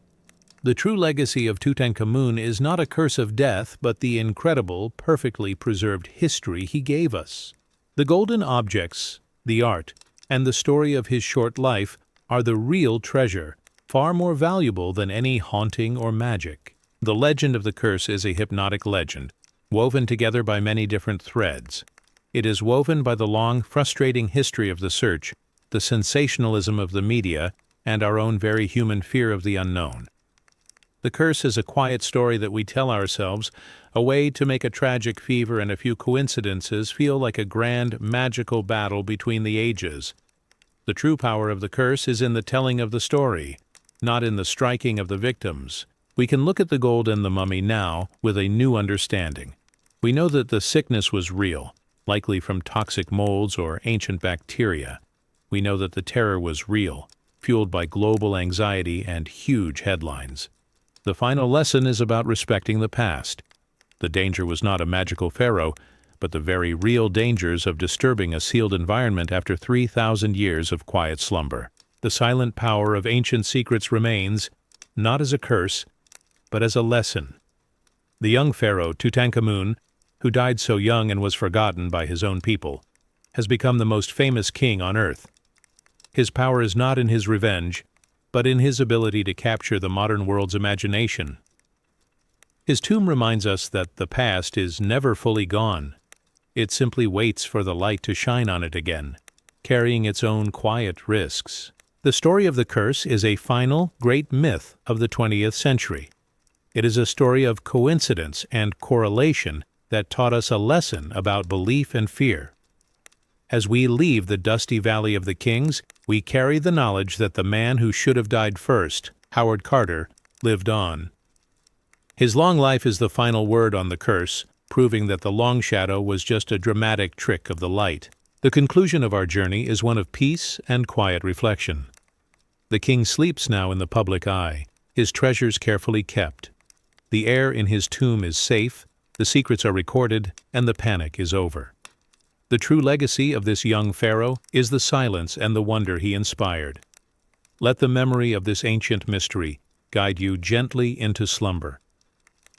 The true legacy of Tutankhamun is not a curse of death, but the incredible, perfectly preserved history he gave us. The golden objects, the art, and the story of his short life are the real treasure, far more valuable than any haunting or magic. The legend of the curse is a hypnotic legend, woven together by many different threads. It is woven by the long, frustrating history of the search, the sensationalism of the media, and our own very human fear of the unknown. The curse is a quiet story that we tell ourselves, a way to make a tragic fever and a few coincidences feel like a grand, magical battle between the ages. The true power of the curse is in the telling of the story, not in the striking of the victims. We can look at the gold and the mummy now with a new understanding. We know that the sickness was real, likely from toxic molds or ancient bacteria. We know that the terror was real, fueled by global anxiety and huge headlines. The final lesson is about respecting the past. The danger was not a magical pharaoh, but the very real dangers of disturbing a sealed environment after 3,000 years of quiet slumber. The silent power of ancient secrets remains, not as a curse, but as a lesson. The young pharaoh, Tutankhamun, who died so young and was forgotten by his own people, has become the most famous king on earth. His power is not in his revenge, but in his ability to capture the modern world's imagination. His tomb reminds us that the past is never fully gone. It simply waits for the light to shine on it again, carrying its own quiet risks. The story of the curse is a final, great myth of the 20th century. It is a story of coincidence and correlation that taught us a lesson about belief and fear. As we leave the dusty Valley of the Kings, we carry the knowledge that the man who should have died first, Howard Carter, lived on. His long life is the final word on the curse, proving that the long shadow was just a dramatic trick of the light. The conclusion of our journey is one of peace and quiet reflection. The king sleeps now in the public eye, his treasures carefully kept. The air in his tomb is safe, the secrets are recorded, and the panic is over. The true legacy of this young pharaoh is the silence and the wonder he inspired. Let the memory of this ancient mystery guide you gently into slumber.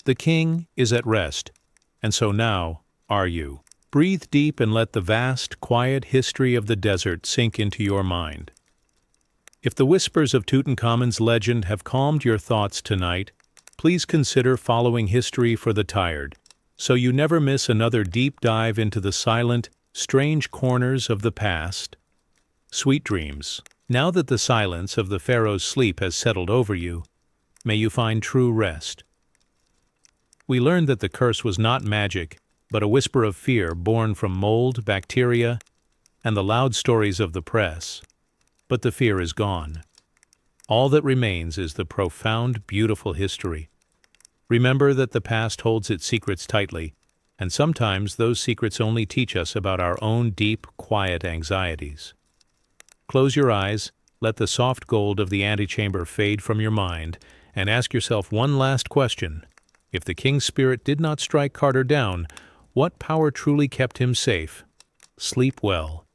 The king is at rest, and so now are you. Breathe deep and let the vast, quiet history of the desert sink into your mind. If the whispers of Tutankhamun's legend have calmed your thoughts tonight, please consider following History for the Tired, so you never miss another deep dive into the silent, strange corners of the past. Sweet dreams. Now that the silence of the pharaoh's sleep has settled over you, may you find true rest. We learned that the curse was not magic, but a whisper of fear born from mold, bacteria, and the loud stories of the press. But the fear is gone. All that remains is the profound, beautiful history. Remember that the past holds its secrets tightly, and sometimes those secrets only teach us about our own deep, quiet anxieties. Close your eyes, let the soft gold of the antechamber fade from your mind, and ask yourself one last question. If the king's spirit did not strike Carter down, what power truly kept him safe? Sleep well,